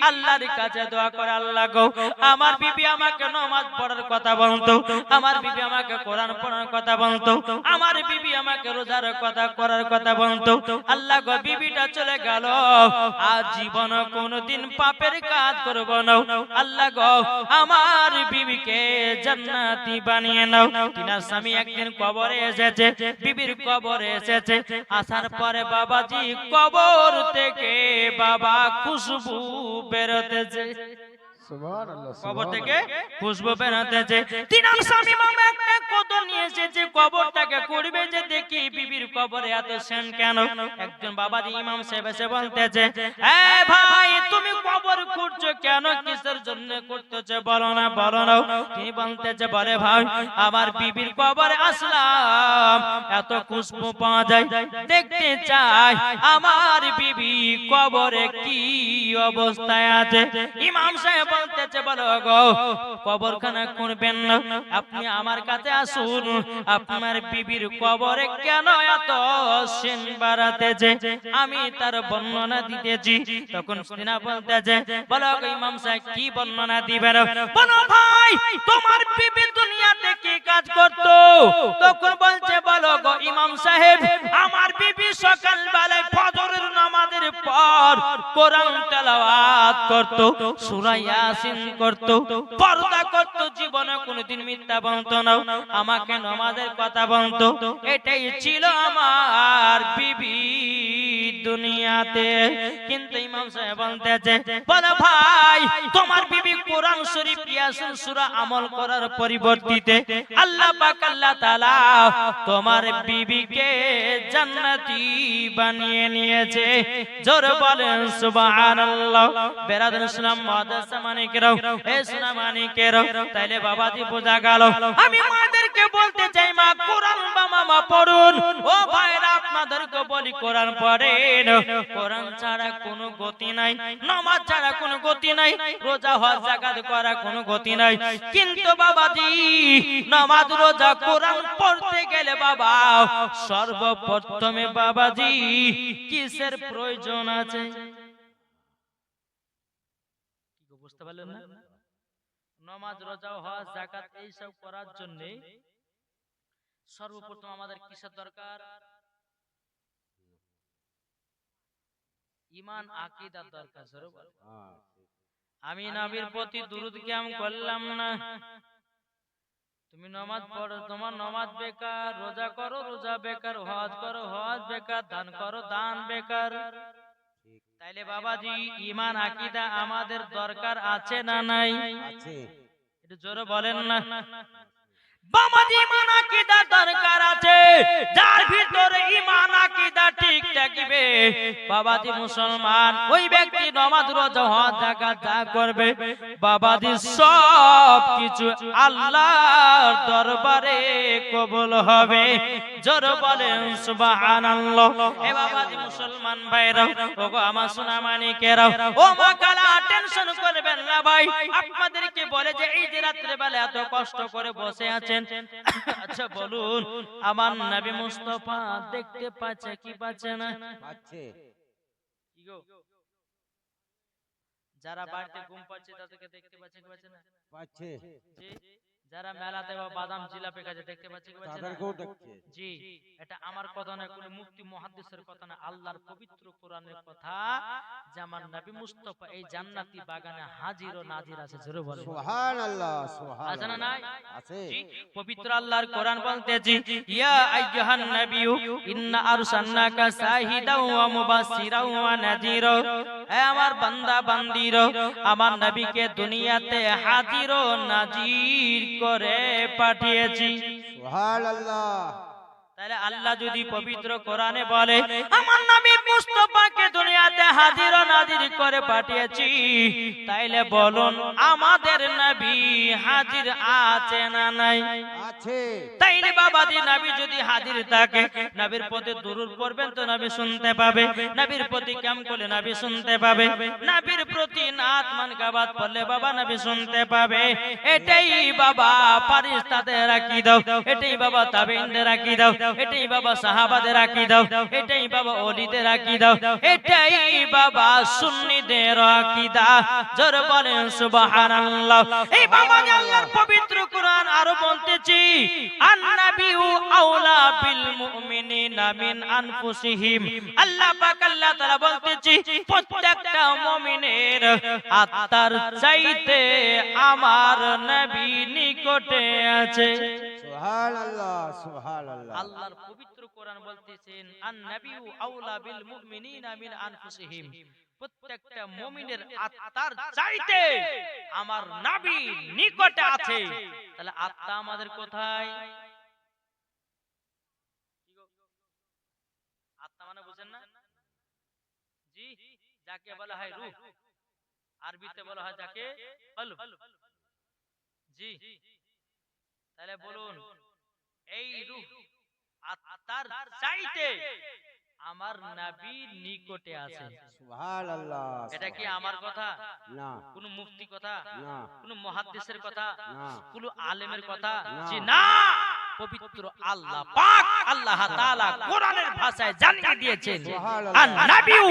আল্লাহর কাছে দোয়া করে আল্লাহ গো আমার বিবি আমাকে নামাজ পড়ার কথা বলতো আমার বিবি আমাকে কোরআন পড়ার কথা বলতো আমার বিবি আমাকে রোজার কথা করার কথা বলতো আল্লাহ গো বিবিটা চলে গেল আজ জীবন কোনদিন পাপের কাজ করব না আল্লাহ গো আমার বিবিকে জান্নাতি বানিয়ে নাও তিনার স্বামী একদিন কবরে এসেছে বিবির কবরে এসেছে আসার পরে বাবাজি কবর থেকে বাবা খুশবু বেরোতেছে সুবহানাল্লাহ কবর থেকে খুশবু বেরোতেছে তিনার স্বামী মামা একটা কত নিয়ে এসেছে কবরটাকে করবে যে দেখি বিবির কবরে এত সেন কেন একজন বাবাজি ইমাম সাহেব এসে বলতেছে এ ভাই তুমি কবর খুঁড়ছো কেন কিসের জন্য করতেছে বলো না তিনি বলতেছে বলে ভাই আমার বিবির কবরে আসলাম এত খুশবু পাওয়া যায় দেখতে চাই আমার বিবি কবরে কি অবস্থায় আছে ইমাম সাহেব বলতেছে বলো গো কবরখানা খুঁড়বেন না আপনি আমার কাছে আসুন আপনার বিবির কবরে কেন এত সেন বাড়াতেছে আমি তার বর্ণনা দিতেছি তখন সিনা বলতেছে বলো গো ইমাম সাহেব কি বর্ণনা দিবেন বলো ভাই তোমার বিবি দুনিয়াতে কি কাজ করতো তখন বলছে বলো গো ইমাম সাহেব আমার বিবি সকাল বেলায় ফজরের নামাজের পর কোরআন তেলাওয়াত করতো সূরা ইয়াসিন করতো পর্দা করতো জীবনে কোনোদিন মিথ্যা বলতো না আমাকে নামাজের কথা বলতো এটাই ছিল আমার বিবি দুনিয়াতে কিন্তু ইমাম সাহেব বলতেছে বলো ভাই তোমার বিবি কোরআন শরীফ ইয়াসিন সূরা আমল করার পরিবর্তে আল্লাহ পাক আল্লাহ তাআলা তোমার বিবিকে জান্নাতি বানিয়ে নিয়েছে জোরে বলেন সুবহানাল্লাহ বেরাদার ইসলাম মাদ্রাসা মানিকেরাও এ সোনা মানিকেরাও তাইলে বাবাজি বোঝা গেল আমি মাদেরকে বলতে চাই মা কোরআন মামা পড়ুন ও ভাইরা আপনাদেরকে বলি কোরআন পড়েন কোরআন ছাড়া কোনো গতি নাই নামাজ ছাড়া কোনো গতি নাই রোজা হজ যাকাত করা কোনো গতি নাই কিন্তু বাবাজি নামাজ রোজা কোরআন পড়তে গেলে বাবা সর্বপ্রথমে বাবাজি কিসের প্রয়োজন আছে কি বুঝতে পারলেন না নামাজ রোজা হজ যাকাত এই সব করার জন্য সর্বপ্রথম আমাদের কিসের দরকার ঈমান আকীদার দরকার সরোবর আমি নবীর প্রতি দুরূদ কিয়াম করলাম না তুমি নামাজ পড়ো তোমার নামাজ বেকার রোজা করো রোজা বেকার হজ করো হজ বেকার দান করো দান বেকার তাইলে বাবাজি ঈমান আকীদা আমাদের দরকার আছে না নাই আছে একটু জোরে বলেন না বাবাজি ঈমান আকীদা দরকার আছে যার ভিতরে ঈমান আকীদা ঠিক থাকবে বাবাজি মুসলমান ওই ব্যক্তি নামাজ রোজা হজ যাকাত যা করবে বাবাজি সব কিছু আল্লাহর দরবারে কবুল হবে জোরে বলেন সুবহানাল্লাহ এ বাবাজি মুসলমান ভাইরা ওগো আমার সোনা মানিকেরা ও মা কালা টেনশন করবেন না ভাই আপনাদেরকে বলে যে এই যে রাত্রে বেলা এত কষ্ট করে বসে আছেন আচ্ছা বলুন আমার নবী মুস্তাফা দেখতে পাচ্ছে কি পাচ্ছে না পাচ্ছে কি গো যারা বাড়িতে ঘুম পাচ্ছে তাদেরকে দেখতে পাচ্ছে কি পাচ্ছে না পাচ্ছে জি যারা মেলাতে বা বাদাম জিলাপি খাচ্ছে দেখতে পাচ্ছে কি পাচ্ছে না তাদেরকেও দেখছে জি এটা আমার কথা না কোন মুফতি মুহাদ্দিসের কথা না আল্লাহর পবিত্র কোরআনের কথা যে আমার নবী মুস্তাফা এই জান্নাতি বাগানে হাজির ও নাজির আছে জোরে বলেন সুবহানাল্লাহ আছে না সুবহানাল্লাহ নাই আছে জি পবিত্র আল্লাহর কোরআন বলতেছি ইয়া আইয়ুহান নাবিয়্যু ইন্না আরসালনাকা শাহিদাও ওয়া মুবাশশিরাও ওয়া নাযীরা হে আমার বান্দা বান্দীরা আমার নবীকে দুনিয়াতে হাজির ও নাজির করে পাঠিয়েছি সুবহানাল্লাহ তাহলে আল্লাহ যদি পবিত্র কোরআনে বলে আমার নবী মুস্তাফাকে দুনিয়াতে হাজির ও নাজির হাজির করে পাঠিয়েছি, তাইলে বলুন আমাদের নবী হাজির আছে না নাই? আছে। তাইলে বাবাজি নবী যদি হাজির থাকে, নবীর প্রতি দুরূদ পড়বেন তো নবী শুনতে পাবে, নবীর প্রতি কাম করলে নবী শুনতে পাবে, নবীর প্রতি নাত মানকাবাত পড়লে বাবা নবী শুনতে পাবে। এটাই বাবা ফারিস্তাদের রাখি দাও, এটাই বাবা তাবেঈনদের রাখি দাও, এটাই বাবা সাহাবাদের রাখি দাও, এটাই বাবা ওলিদের রাখি দাও, এটাই বাবা সুন্নিদের আকীদা। জোরে বলেন সুবহানাল্লাহ। এই বাবা আল্লাহর পবিত্র কোরআন আরো বলতেছি, আন-নাবিয়্যু আওলা বিল মুমিনিনা মিন আনফুসিহিম। আল্লাহ পাক আল্লাহ তাআলা বলতেছি, প্রত্যেকটা মুমিনের আত্মার চাইতে আমার নবী নিকটে আছে। সুবহানাল্লাহ, সুবহানাল্লাহ। আল্লাহর পবিত্র কোরআন বলতেছেন, আন-নাবিয়্যু আওলা বিল মুমিনিনা মিন আনফুসিহিম। প্রত্যেকটা মুমিনের আত্মার চাইতে আমার নবী নিকটে আছে। তাহলে আত্মা আমাদের কোথায়? আত্মা মানে বুঝেন না? জি, যাকে বলা হয় রূহ, আরবিতে বলা হয় যাকে কলব। জি, তাহলে বলুন এই রূহ আত্মার চাইতে আমার নবী নিকটে আছে। সুবহানাল্লাহ। এটা কি আমার কথা? না, কোন মুফতি কথা? না, কোন মুহাদ্দিসের কথা? না, কোন আলেমের কথা? না। জি না, পবিত্র আল্লাহ পাক আল্লাহ তাআলা কোরআনের ভাষায় জানিয়ে দিয়েছেন, সুবহানাল্লাহ। আন-নাবিয়্যু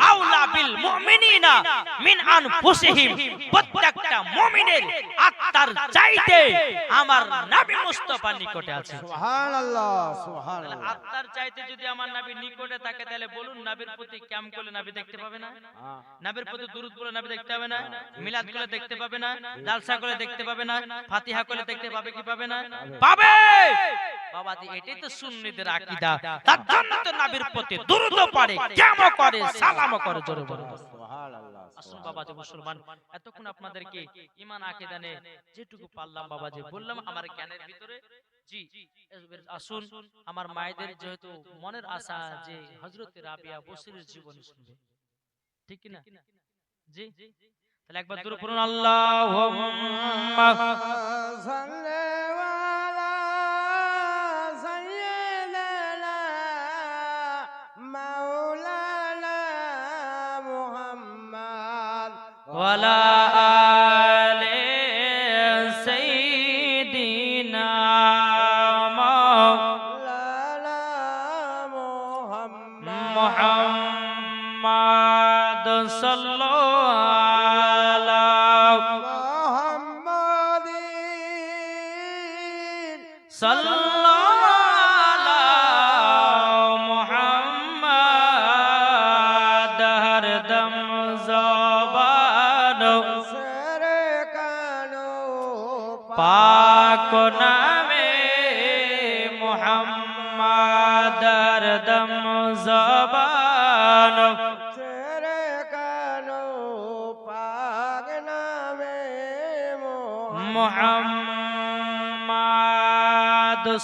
আওলা বিল মুমিনিনা মিন আনফুসিহিম। প্রত্যেকটা মুমিনের আত্মার চাইতে আমার নবী মুস্তাফা নিকটে আছে। সুবহানাল্লাহ, তাহলে সুবহানাল্লাহ। আত্মার চাইতে যদি আমার নবী নিকটে থাকে, তাহলে বলুন নবীর প্রতি কাম করলে নবী দেখতে পাবে না? হ্যাঁ, নবীর প্রতি দুরূদ পড়লে নবী দেখতে পাবে না? মিলাদ করলে দেখতে পাবে না? জালসা করলে দেখতে পাবে না? ফাতিহা করলে দেখতে পাবে কি পাবে না? পাবে। বাবাজি এটাই তো সুন্নিদের আকীদা। তার জন্য তো নবীর প্রতি দুরূদ পড়ে, কিয়ামও করে, সালামও করে। জোরে বলুন সুবহানাল্লাহ। আসুন বাবাজি মুসলমান, এতক্ষণ আপনাদেরকে ঈমান আকীদা নিয়ে যেটুকু পারলাম বাবাজি বললাম আমার জ্ঞানের ভিতরে। জি, আসুন আমার মায়েদের যেহেতু মনের আশা যে হযরত রাবিয়া বসিরের জীবনী শুনবে, ঠিক কি না? জি, তাহলে একবার দূর পড়ুন আল্লাহুম্মা সাল্লি আলা সাইয়্যিদিনা মাওলানা মুহাম্মদ ওয়ালা আলি সাইয়্যিদিনা মাওলানা মুহাম্মদ মুহাম্মদ সাল্লাল্লাহু মুহাম্মাদিন সাল্লাল্লাহু মুহাম্মদ হরদম জবান সরে কানো পাক নামে মুহাম্মদ হরদম জবান সরে কানো পাক নামে মুহাম্মদ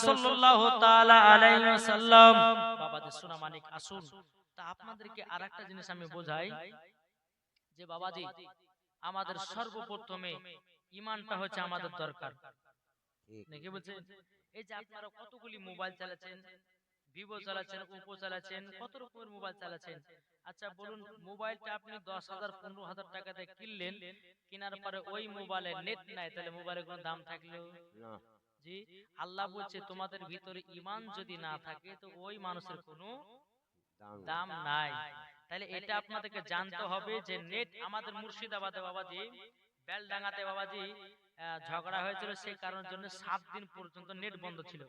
সাল্লাল্লাহু তাআলা আলাইহি ওয়াসাল্লাম। বাবাজি সোনা মানিক আসুন, তা আপনাদেরকে আরেকটা জিনিস আমি বোঝাই যে বাবাজি আমাদের সর্বপ্রথমে ঈমানটা হচ্ছে আমাদের দরকার। নাকি বলছেন? এই যে আপনারা কতগুলি মোবাইল চালাচ্ছেন, ভিভো চালাচ্ছেন, ওপো চালাচ্ছেন, কত রকমের মোবাইল চালাচ্ছেন। আচ্ছা বলুন, মোবাইলটা আপনি 10,000 15,000 টাকা দিয়ে কিনলেন, কেনার পরে ওই মোবাইলে নেট নাই, তাহলে মোবাইলের কোনো দাম থাকলো? না, জি, আল্লাহ বলছে তোমাদের ভিতরে ঈমান যদি না থাকে তো ওই মানুষের কোনো দাম নাই। তাহলে এটা আপনাদেরকে জানতে হবে যে নেট আমাদের মুর্শিদাবাদে বাবাজি, বেলডাঙ্গাতে বাবাজি ঝগড়া হয়েছিল, সেই কারণের জন্য 7 দিন পর্যন্ত নেট বন্ধ ছিল।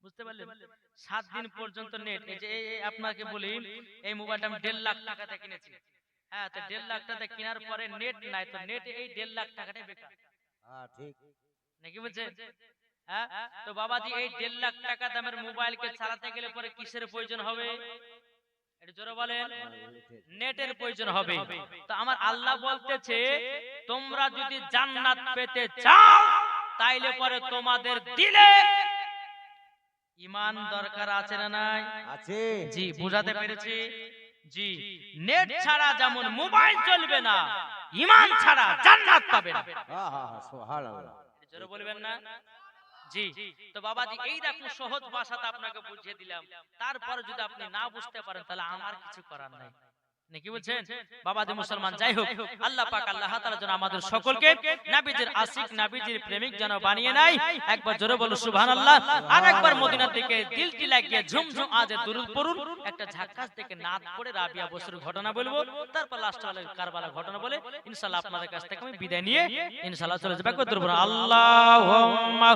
বুঝতে পারলেন? 7 দিন পর্যন্ত নেট। এই যে আপনাকে বলি, এই মোবাইলটা আমি 1.5 লাখ টাকাতে কিনেছি। হ্যাঁ, তো 1.5 লাখ টাকাতে কেনার পরে নেট নাই, তো নেট এই 1.5 লাখ টাকাটাই বেকার। হ্যাঁ ঠিক। নাকি বলছেন? হ্যাঁ, তো বাবাজি এই 1.5 লাখ টাকা দামের মোবাইলকে চালাতে গেলে পরে কিসের প্রয়োজন হবে? এটা জোরে বলেন। নেটের প্রয়োজন হবে। তো আমার আল্লাহ বলতেছে তোমরা যদি জান্নাত পেতে চাও তাইলে পরে তোমাদের দিলে ঈমান দরকার আছে না নাই? আছে। জি, বুঝাতে পেরেছি? জি, নেট ছাড়া যেমন মোবাইল চলবে না, ঈমান ছাড়া জান্নাত পাবে না। হ্যাঁ হ্যাঁ হ্যাঁ সুবহানাল্লাহ জোরে বলবেন না? জি। তো বাবাজি এইরকম সহজ ভাষাতে আপনাকে বুঝিয়ে দিলাম, তারপরে যদি আপনি না বুঝতে পারেন তাহলে আমার কিছু করার নাই, নাকি বলছেন বাবাজি মুসলমান? যাই হোক, আল্লাহ পাক আল্লাহ তাআলা যেন আমাদের সকলকে নবীজির আশিক নবীজির প্রেমিক যেন বানিয়ে নেয়। একবার জোরে বলো সুবহানাল্লাহ। আর একবার মদিনার দিকে দিলটি লাগিয়ে ঝুমঝুম আজে দুরূদ পড়ুন। একটা ঝাক্কাস থেকে নাত পড়ে রাবিয়া বসুর ঘটনা বলবো, তারপর লাস্ট হলে কারবালা ঘটনা বলে ইনশাআল্লাহ আপনাদের কাছ থেকে আমি বিদায় নিয়ে ইনশাআল্লাহ চলে যাব। একবার জোরে বলুন আল্লাহুম্মা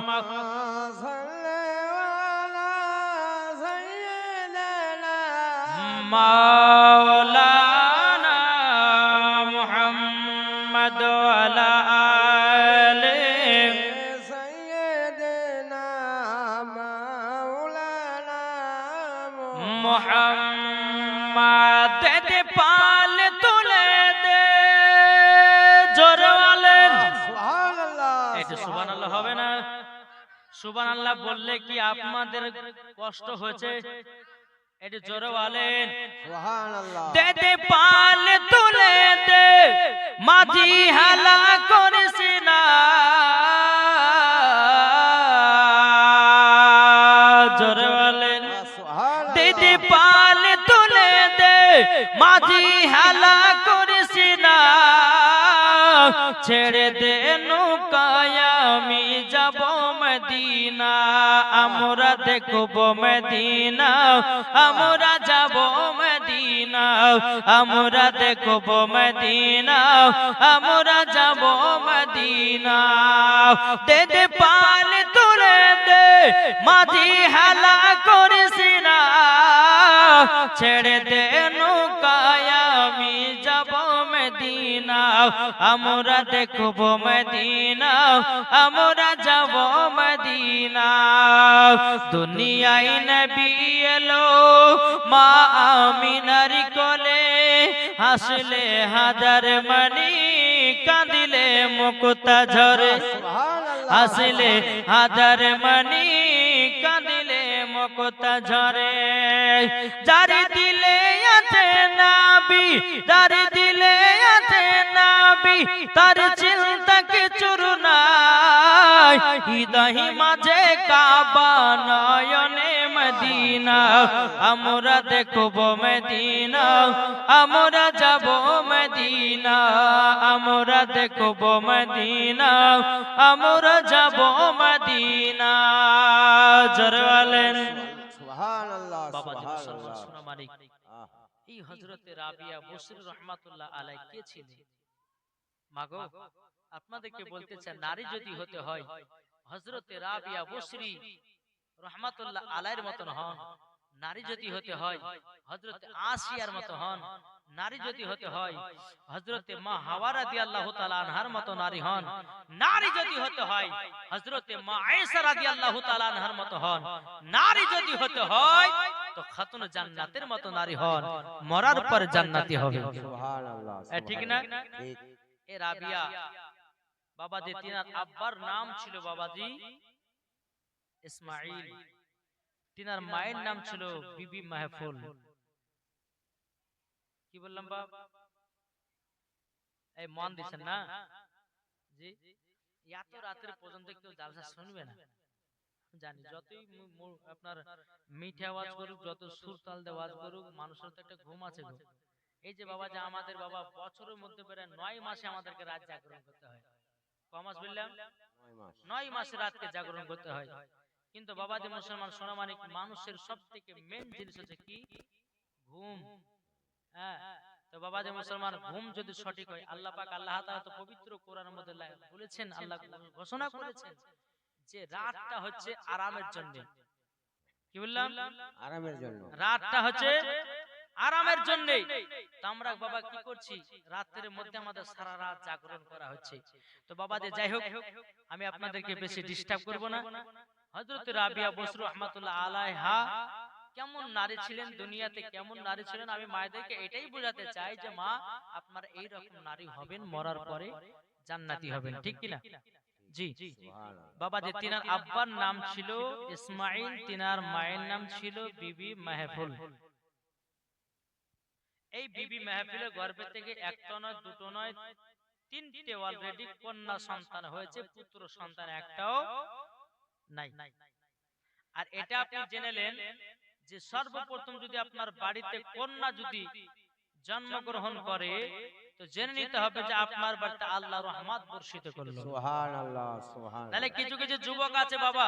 মাওলানা মুহাম্মদ ওয়ালা আলে মুহাম্মদ দে পাল তুলে দে, জোরে বলেন এটা সুবহানাল্লাহ হবে না? সুবহানাল্লাহ বললে কি আপনাদের কষ্ট হয়েছে? এটা জোরে বলেন দে দে পাল তুলে দে, মাঝি হালা করিস না, জোরে বলেন দে দে পাল তুলে দে, মাঝি হালা করিস না, ছেড়ে দে নৌকায় আমি যাব মদিনা, আমরা দেখব মদিনা, আমরা যাব মদিনা, আমরা দেখব মদিনা, আমরা যাব মদিনা, দে দে পাল তুলে দে, মাঝি হালা করিস না, ছেড়ে দে নৌকায় আমি যাব মদিনা, আমরা দেখব মদিনা, আমরা যাব মদিনা। দুনিয়ায় নবী এলো মা আমিনার কোলে, হাসলে হাজার মনি, কাঁদিলে মুক্তা ঝরে, হাসলে হাজার মনি, কাঁদিলে মুক্তা ঝরে, যার দিলে আছে নবী, যার দিলে আছে নবী, তার চিন্তা কিছুর নাই, হৃদয় মাঝে কাবা, নয়নে মদিনা, আমরা দেখব মদিনা, আমরা যাব মদিনা, আমরা দেখব মদিনা, আমরা যাব মদিনা, জোরে বলেন সুবহানাল্লাহ বাবাজি মুসলমান সুবহানাল্লাহ সোনা মানিক। এই হযরতে রাবিয়া বসরি রাহমাতুল্লাহ আলাইহি কে ছিলেন? মাগো আপনাদেরকে বলতে চাই, নারী যদি হতে হয় হযরতে রাবিয়া বসরি রাহমাতুল্লাহ আলাইহির মতন হন, নারী যদি হতে হয় হযরতে আসিয়ার মত হন, নারী যদি হতে হয় হযরতে মা হাওয়া রাদিয়াল্লাহু তাআলা আনহার মত নারী হন, নারী যদি হতে হয় হযরতে মা আয়েশা রাদিয়াল্লাহু তাআলা আনহার মত হন, নারী যদি হতে হয় তো খাতুন জান্নাতের মত নারী হন, মরার পর জান্নাতি হবে। সুবহানাল্লাহ ঠিক না? ঠিক এ রাবিয়া বাবাজি, তিনার আব্বার নাম ছিল বাবাজি ইসমাইল, তিনার মায়ের নাম ছিল বিবি মাহফুল। কি বললাম বাপ? এই মন দিছেন না? জি, এত রাতের পর্যন্ত কেউ জালসা শুনবে না জানি, যতই আপনার মিঠে আওয়াজ করুক, যত সুর তাল দিয়ে আওয়াজ করুক, মানুষের তো একটা ঘুম আছে গো। এই যে বাবা, যে আমাদের বাবা বছরের মধ্যে প্রায় 9 মাসে আমাদেরকে রাত জাগরণ করতে হয়। ক মাস বললাম? 9 মাসে রাতকে জাগরণ করতে হয়। কিন্তু বাবা যে মুসলমান সোনামানিক, মানুষের সব থেকে মেন জিনিস হচ্ছে কি? ঘুম। হ্যাঁ, তো বাবা যে মুসলমান, ঘুম যদি সঠিক হয়, আল্লাহ পাক আল্লাহ তাআলা তো পবিত্র কোরআনের মধ্যে বলেছেন, আল্লাহ ঘোষণা করেছেন যে রাতটা হচ্ছে আরামের জন্য। কি বললাম? আরামের জন্য। রাতটা হচ্ছে আরামের জন্য। তো আমরা বাবা কি করছি? রাতের মধ্যে আমাদের সারা রাত জাগরণ করা হচ্ছে। তো বাবা যে যাই হোক, আমি আপনাদেরকে বেশি ডিস্টার্ব করব না। হযরত রাবিয়া বসরি রাহমাতুল্লাহ আলাইহা কেমন নারী ছিলেন, দুনিয়াতে কেমন নারী ছিলেন, আমি মায়েদেরকে এটাই বোঝাতে চাই যে মা, আপনারা এই রকম নারী হবেন, মরার পরে জান্নাতি হবেন। ঠিক কি না? জি বাবা, যে তিনার আব্বার নাম ছিল ইসমাইল, তিনার মায়ের নাম ছিল বিবি মাহফুল। এই বিবি মেহফিলের গর্ভে থেকে একটা নয় দুটো নয় তিনটে অলরেডি কন্যা সন্তান হয়েছে, পুত্র সন্তান একটাও নাই। আর এটা আপনি জেনেলেন যে সর্বপ্রথম যদি আপনার বাড়িতে কন্যা যদি জন্মগ্রহণ করে তো জেনে নিতে হবে যে আপনার বাড়িতে আল্লাহ রহমত বর্ষিত করলো। সুবহানাল্লাহ সুবহানাল্লাহ। তাহলে কিছু কিছু যুবক আছে বাবা,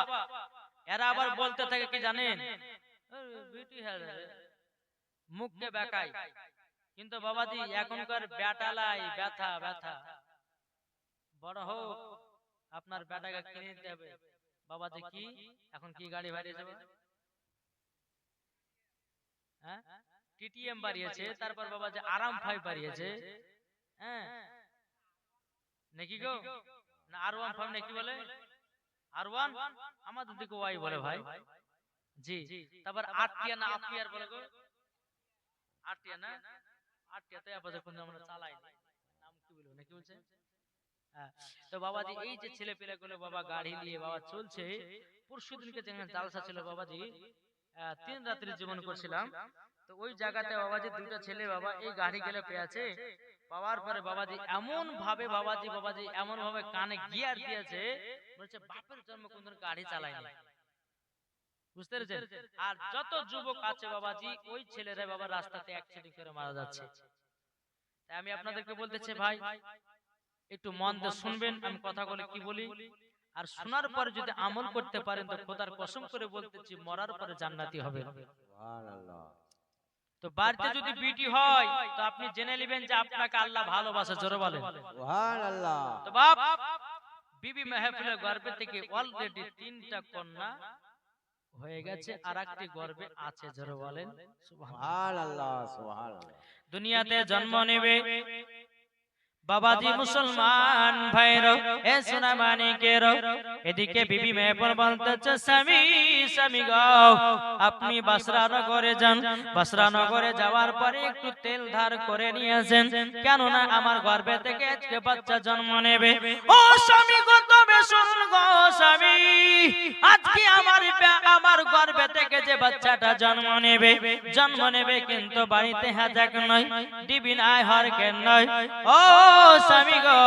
এরা আবার বলতে থাকে কি জানেন, বিউটি হ্যাজ মুখকে বেকাই, কিন্তু বাবাজি এখনকার বেটালাই ব্যথা ব্যথা বড় হোক আপনার বেটাকে কিনে দিতে হবে। বাবাজি কি এখন কি গাড়ি বাড়িয়েছে? হ্যাঁ, টিটিএম বাড়িয়েছে, তারপর বাবাজি আরাম 5 বাড়িয়েছে। হ্যাঁ নাকি গো, না আর1 5 নাকি বলে? আর1 আমাদের দিকে ওয়াই বলে ভাই। জি, তারপর আটটিয়া না আটটিয়ার বলে গো, আটটিয়া না আটটিয়া তো আপাতত কোন আমরা চালাই না, নাম কি বলবো নাকি বলছে? হ্যাঁ, তো বাবাজি এই যে ছেলে পেলেগুলো বাবা গাড়ি নিয়ে বাবা চলছে, পরশুদিনকে যেখানে জালসা ছিল বাবাজি 3 রাত্রি জীবন করছিলাম, তো ওই জায়গাতে বাবাজি দুটো ছেলে বাবা এই গাড়ি গেলে পেয়েছে, পাওয়ার পরে বাবাজি এমন ভাবে বাবাজি এমন ভাবে কানে গিয়ার দিয়েছে, বলছে বাপের জন্ম কোনদিন গাড়ি চালায়নি। বুঝতে পেরেছেন? আর যত যুবক আছে বাবাজি ওই ছেলেরা বাবা রাস্তাতে অ্যাক্সিডেন্ট করে মারা যাচ্ছে। তাই আমি আপনাদেরকে বলতেছি ভাই একটু মন দিয়ে শুনবেন আমি কথাগুলো কি বলি, আর শোনার পরে যদি আমল করতে পারেন তো খোদার কসম করে বলতেছি মরার পরে জান্নাতি হবে। সুবহানাল্লাহ। তো বাড়িতে যদি বিটি হয় তো আপনি জেনে নেবেন যে আপনাকে আল্লাহ ভালোবাসে, জোরে বলেন সুবহানাল্লাহ। তো বাপ বিবি মেহফিলের গর্ভে থেকে অলরেডি 3টা কন্যা হয়ে গেছে, আর একটি গর্ভে আছে, জোরে বলেন সুবহানাল্লাহ সুবহানাল্লাহ। দুনিয়াতে জন্ম নেবে বাবাজি মুসলমান ভাইরো এ সোনা মানিকের, এদিকে বিবি মেহফিল বলতেছে স্বামী স্বামী গো আপনি বাসরা নগরে যান, বাসরা নগরে যাওয়ার পরে একটু তেল ধার করে নিয়ে আসেন, কেননা আমার গর্ভে থেকে আজকে বাচ্চা জন্ম নেবে। ও স্বামী গো তবে শুনুন গো স্বামী, আজকে আমার গর্ভে থেকে যে বাচ্চাটা জন্ম নেবে কিন্তু বাড়িতে হাজাক নয়, দিবি নাই হরকেন নয়। ও স্বামী গো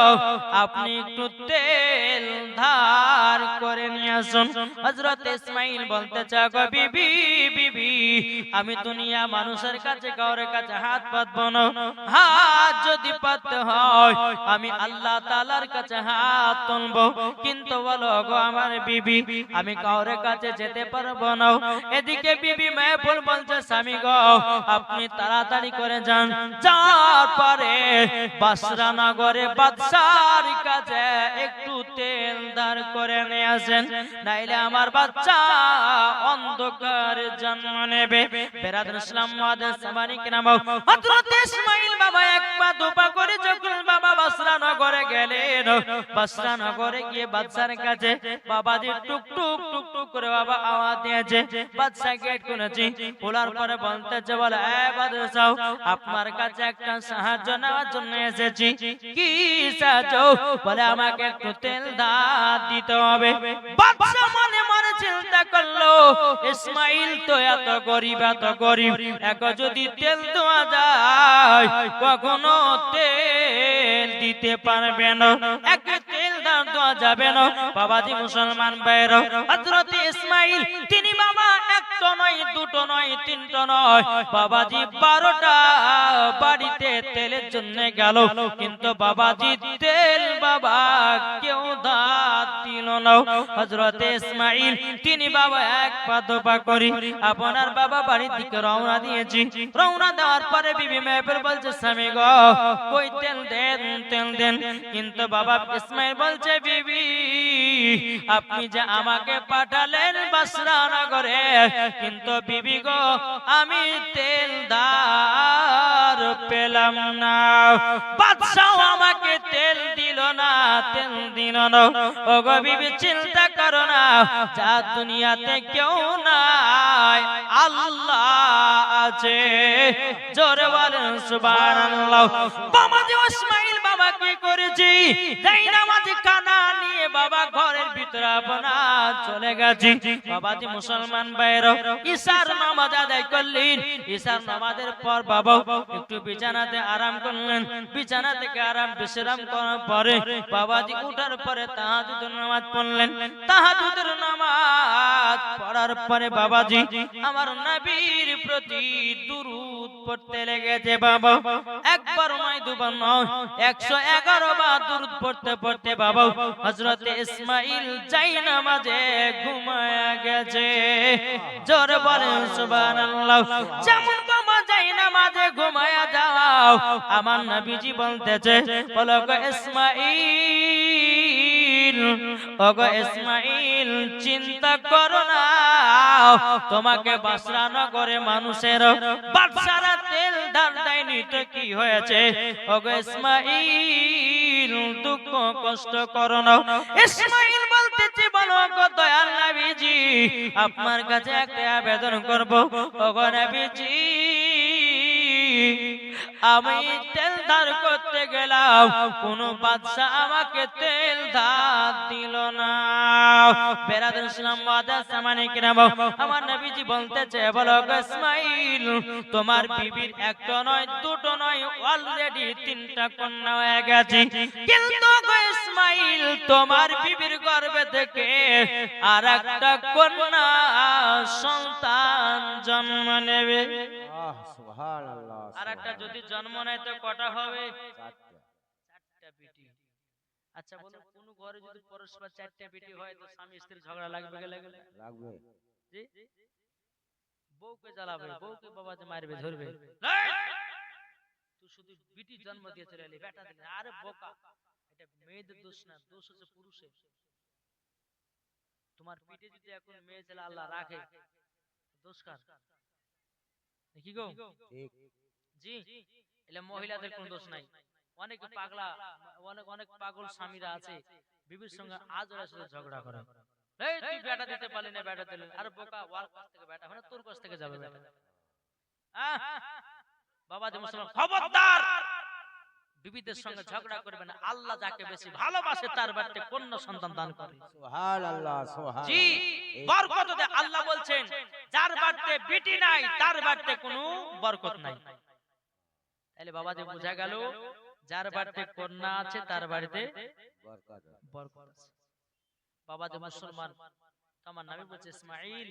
আপনি একটু তেল ধার করে নিয়ে আসুন। হযরত ইসমাইল বলতে চাগো বিবি বিবি আমি দুনিয়া মানুষের কাছে কারোর কাছে হাত পাতবো না, হাত যদি পাততে হয় আমি আল্লাহ তাআলার কাছে হাত তুলবো, কিন্তু বলো গো আমার বিবি আমি কারোর কাছে যেতে পারবো না। এদিকে বিবি মেহফিল বলছে স্বামী গো আপনি তাড়াতাড়ি করে যান, যাওয়ার পরে বাসরা নগরে বাদশার কাছে একটু তেল ধার করে নিয়ে আসেন, নাইলে আমার বাচ্চা অন্ধকারে জন্ম নেবে। বেরাদর ইসলাম মুআদ্দিস সামানি কিরাম, হযরত ইসমাইল বাবা এক পা দুপা করে যখন বাবা বাসরা নগরে গেলেন, বাসরা নগরে গিয়ে বাদশার কাছে বাবাজি টুক টুক টুক টুক করে বাবা আওয়াজ দিয়েছে, বাদশা গেট খুলেছে, খোলার পরে বলতেছে বলে এ বাদশা আপনার কাছে একটা সাহায্য নেওয়ার জন্য এসেছি। কি সাহায্য? বলে আমাকে একটু তেল ধার দিতে হবে। বাদশা মনে মনে চিন্তা করলো ইসমাইল তো এত গরিব এক যদি তেল দেওয়া যায় কখনো তেল দিতে পারবে না, এক তেল ধার দেওয়া যাবে না। বাবাজি মুসলমান ভাইরা হযরত ইসমাইল তিনি বাবা একটা নয় দুটো নয় তিনটা নয় বাবাজি 12টা বাড়িতে তেলের জন্য গেল, কিন্তু বাবাজি তেল বাবা কেউ ধার দিল না। হযরত ইসমাইল তিনি বাবা এক পা দুপা করে আপনার বাবা বাড়ির দিকে রওনা দিয়েছি। রওনা দেওয়ার পরে বিবি মেহফিল বলছে স্বামী গো কই তেল দেন, কিন্তু বাবা ইসমাইল বলছে বিবি আপনি যে আমাকে পাঠালেন বাসরা নগরে, কিন্তু বিবি গো আমি তেল ধার পেলাম না, বাদশাও আমাকে তেল দিল না। ও গো বিবি চিন্তা করো না, যা দুনিয়াতে কেউ নাই আল্লাহ আছে, জোরে বলেন সুবহানাল্লাহ। বাবাজি ইসমাইল বাবা কি করেছি যাই নামাজি কানা নিয়ে বাবা ঘরের ভিতরে আপনার চলে গেছি বাবাজি মুসলমান ভাইরা ঈশার নামাজ আদায় করলেন ঈশার নামাজের পর বাবা একটু বিছানাতে আরাম করলেন বিছানা থেকে আরাম বিশ্রাম করার পরে বাবাজি উঠার পরে তাহাজ্জুদের নামাজ পড়লেন তাহাজ্জুদের নামাজ পড়ার পরে বাবাজি আমার নবীর প্রতি দুরূদ পড়তে লেগেছে বাবা একবার নয় দুবার নয় 111 বার দুরূদ পড়তে পড়তে বাবা হযরত ইসমাঈল যাই নামাজে ঘুমায়া গেছে জোরে বলেন সুবহানাল্লাহ যেমন বাবা যাই নামাজে ঘুমায়া যাও আমার নবীজি বলতেছে বলো গো ইসমাঈল ওগো ইসমাঈল চিন্তা করো না তোমাকে বাসরা নগরে মানুষের বাদশারা তেল ধার দেয়নি তো কি হয়েছে ওগো ইসমাঈল দুঃখ কষ্ট করো না ইসমাঈল বলতেছে বলো গো দয়াল নবীজি আপনার কাছে একটা আবেদন করব ওগো নবীজি আমি তেল ধার করতে গেলাম কোন বাদশা আমাকে তেল ধার দিল না বেরাদর ইসলাম ওয়াদাস সামানে কিরাম আমার নবীজি বলতেছে বলো গো ইসমাঈল তোমার বিবির একটা নয় দুটো নয় অলরেডি তিনটা কন্যা হয়ে গেছে কিন্তু গো ইসমাঈল তোমার বিবির গর্ভে থেকে আরেকটা কন্যা সন্তান জন্ম নেবে সুবহানাল্লাহ আরেকটা যদি জন্ম নেয় তো কটা হবে চারটা বেটি আচ্ছা বলুন কোন ঘরে যদি পরস্পর চারটা বেটি হয় তো স্বামী স্ত্রী ঝগড়া লাগবে লাগবে জি বউকে জ্বালাবে বউকে বাবা যে মারবে ধরবে তুই শুধু বেটি জন্ম দিয়ে চলে এলি বেটা দিলে আরে বোকা এটা মেয়েদের দোষ না দোষ হচ্ছে পুরুষের তোমার পিঠে যদি এখন মেয়ে ছেলে আল্লাহ রাখে দোষ কার কি গো ঠিক জি এলে মহিলাদের কোনো দোষ নাই অনেক পাগলা অনেক পাগল স্বামীরা আছে বিবির সঙ্গে আজ ওরা সাথে ঝগড়া করে এই তুই বেটা দিতে পারলি না বেটা দিলে আরে বোকা ওর কাছ থেকে বেটা মানে তোর কাছ থেকে যাবে বেটা বাবা যে মুসলমান খবরদার বিবিদের সঙ্গে ঝগড়া করবে না আল্লাহ যাকে বেশি ভালোবাসে তার বাড়িতে কন্যা সন্তান দান করে সুবহানাল্লাহ সুবহানাল্লাহ জি বরকত দেয় আল্লাহ বলছেন যার বাড়িতে বিটি নাই তার বাড়িতে কোনো বরকত নাই তাহলে বাবা যে বোঝা গেল যার বাড়িতে কন্যা আছে তার বাড়িতে বরকত আছে বাবা যে মুসলমান তোমার নবী বলছে ইসমাঈল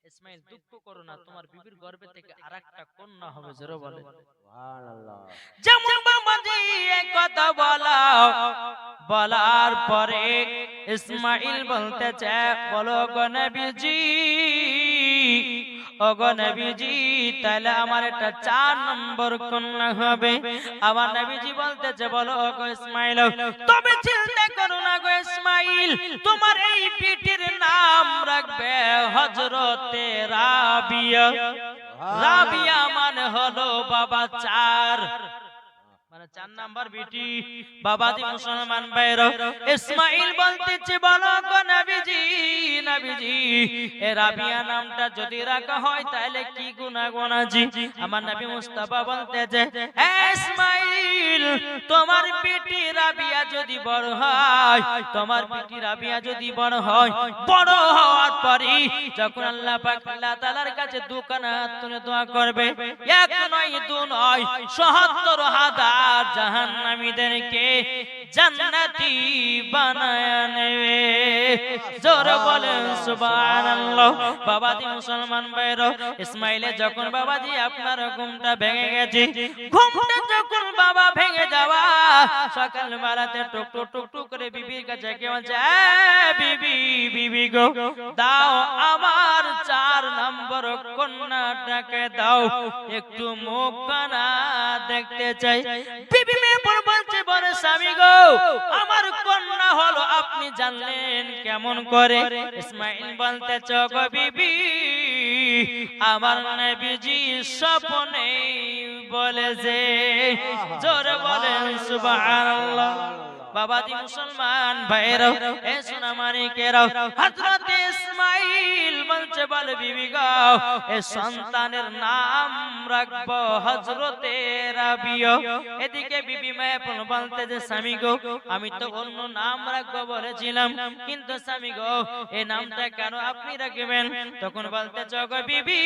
ইসমাঈল দুঃখ করো না তোমার বিবির গর্ভে থেকে আরেকটা কন্যা হবে জোরে বলে সুবহানাল্লাহ যেমন বাবাজি এই কথা বলার পরে ইসমাঈল বলতেছে বলো গো নবীজি ওগো নবীজি তাহলে আমার একটা 4 নম্বর কন্যা হবে আমার নবীজি বলতেছে বলো গো ইসমাঈল তবে চিন্তা করো না গো ইসমাঈল তোমার এই বেটির নাম রাখবে হযরতে রাবিয়া রাবিয়া মানে হলো বাবা 4 মানে 4 নাম্বার বেটি বাবাজি মুসলমান ভাইরা ইসমাঈল বলতেছে বলো গো নবীজি নবীজি এ রাবিয়া নামটা যদি রাখা হয় তাহলে কি গুনাহগান আছে আমার নবী মুস্তাফা বলতেছে হে ইসমাঈল তোমার বেটি রাবিয়া যদি বড় হয় তোমার বেটি রাবিয়া যদি বড় হয় বড় হওয়ার পরে যখন আল্লাহ পাক আল্লাহ তাআলার কাছে দুখানা হাত তুলে দোয়া করবে এক নয় দুই নয় ৭৭,০০০ জাহান্নামীদেরকে জান্নাতি বানায় নেবে জোরে বলেন সুবহানাল্লাহ বাবাজি মুসলমান ভাইরা ইসমাঈলে যখন বাবাজি আপনার ঘুমটা ভেঙে গেছে ঘুমটা যখন বাবা ভেঙে যাওয়া সকাল বেলাতে টুক টুক টুক টুক করে বিবির কাছে কে বলছে বিবি বিবি গো দাও আমার 4 নম্বর কন্যাটাকে দাও একটু মুখখানা দেখতে চাই বিবি মেয়ে বলছে বলে স্বামী গো আমার কন্যা হলো আপনি জানলেন কেমন করে ইসমাঈল বলতেছে গো বিবি আমার নবীজি স্বপ্নে বলেছে জোরে বলেন সুবহানাল্লাহ বাবাজি মুসলমান ভাইরা এ সোনা মানিকেরা হযরত ইসমাঈল বলছে বলে বিবি গো এই সন্তানের নাম রাখবো হযরতে রাবিয়া। এদিকে বিবি মেহফুল বলতে যে স্বামী গো আমি তো অন্য নাম রাখবো বলেছিলাম, কিন্তু স্বামী গো এই নামটা কেন আপনি রাখবেন? তখন বলতে গো বিবি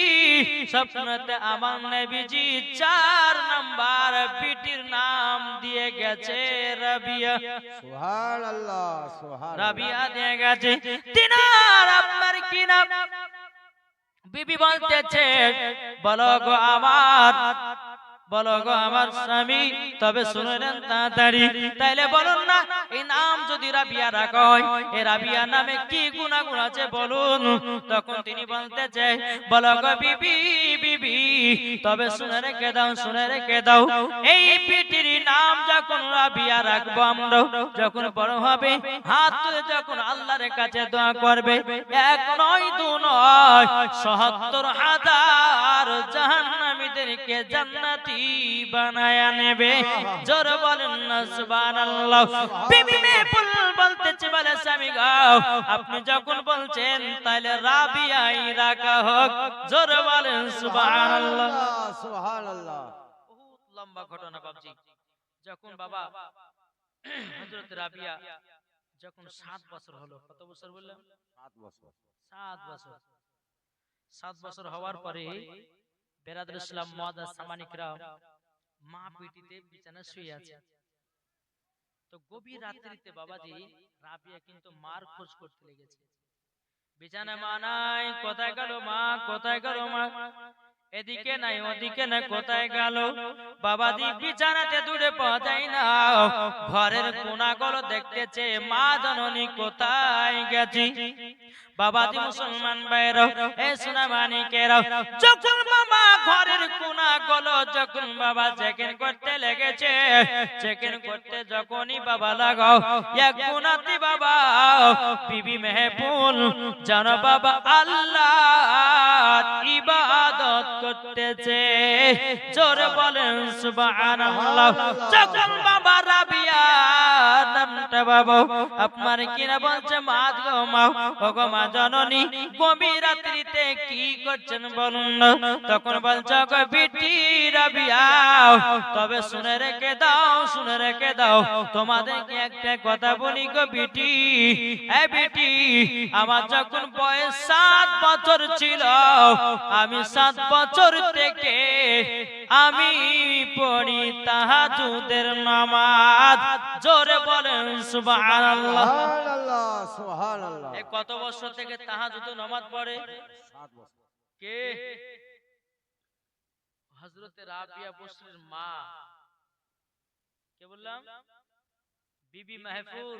স্বপ্নতে আমার নবীজি 4 নাম্বার বিটির নাম দিয়ে গেছে রাবিয়া। সুবহানাল্লাহ সুবহানাল্লাহ রাবিয়া দিয়ে গেছে। তিনার আপনার কি নাম? বিবি বলতেছে বলো গো আমার, বলো গো আমার স্বামী, তবে শুনে নেন তাড়াতাড়ি, তাইলে বলুন না এই নাম যদি রাবিয়া রাখা হয় এই রাবিয়া নামে কি গুনাহগুণ আছে বলুন। তখন তিনি বলতেছে বলো গো বিবি বিবি তবে শুনে রেখে দাও, শুনে রেখে দাও, এই বিটির নাম যখন রাবিয়া রাখবো আমরা, যখন বড় হবে হাত তুলে যখন আল্লাহর কাছে দোয়া করবে, 1 নয় 2 নয় ৭০,০০০ জাহান্নামীদেরকে জান্নাতি বানায়া নেবে। জোর বলেন না সুবহানাল্লাহ। বিবি মেহফুল বলতেছে বলে স্বামী গো আপনি যখন বলছেন তাহলে রাবিয়াই রাখা হোক। জোর বলেন সুবহানাল্লাহ সুবহানাল্লাহ। বহুত লম্বা ঘটনা বাবজি। যখন বাবা হযরত রাবিয়া যখন 7 বছর হলো, কত বছর বললাম? 7 বছর। 7 বছর। 7 বছর হওয়ার পরে বেরাদুল ইসলাম মুআদ্দাস সামানিকরা মা পিটিতে বিছানায় শুয়ে আছে। তো গভীর রাত্রিতে বাবাজি রাবিয়া কিন্তু মার খোঁজ করতে লেগেছে। বিছানায় মা নাই, কোথায় গেল মা, কোথায় গেল মা? এদিকে নাই ওদিকে না, কোথায় গেল? বাবাজি বিছানাতে দূরে পাওয়া যায় না, ঘরের কোনাগুলো দেখতেছে মা জননী কোথায় গেছি। বাবাজি মুসলমান ভাইরা এ সোনা মানিকেরা, যখন বাবা ঘরের কোনাগুলো যখন বাবা চেকিং করতে লেগেছে, চেকিং করতে যখনই বাবা লাগাও এক কোনাতে বাবা বিবি মেহফুল জানো বাবা আল্লাহর ইবাদত করতেছে। জোরে বলেন সুবহানাল্লাহ। যখন বাবা রাবিয়া নামটা বাবা আপনার কিনা বলছে মা গো মা, ও গো মা জননী গভীর রাত্রিতে কি করছেন বলুন না? তখন বলছে গো বিটি রাবিয়া তবে শুনে রেখে দাও, শুনে রেখে দাও, তোমাদেরকে একটা কথা বলি গো বিটি, এই বিটি আমার যখন বয়স 7 বছর ছিল, আমি 7 বছর থেকে আমি পড়ি তাহাজ্জুদের নামাজ। জোরে বলেন সুবহানাল্লাহ। সুবহানাল্লাহ সুবহানাল্লাহ। এই কত বছর থেকে তাহাজ্জুদের নামাজ পড়ে? 7 বছর। কে? হযরতে রাবিয়া বসরির মা। কে বললাম? বিবি মেহফুল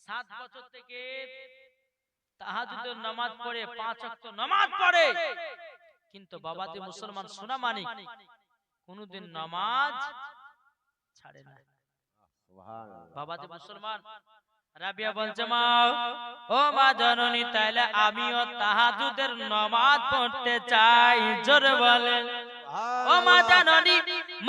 7 বছর থেকে তাহাজ্জুদের নামাজ পড়ে, 5 ওয়াক্ত নামাজ পড়ে, কিন্তু বাবাজি মুসলমান সোনা মানিক কোনদিন নামাজ ছাড়ে না। সুবহানাল্লাহ। বাবাজি মুসলমান রাবিয়া বলছে মা, ও মা জননী তাইলে আমিও তাহাজ্জুদের নামাজ পড়তে চাই। জোরে বলেন ও মা জননী,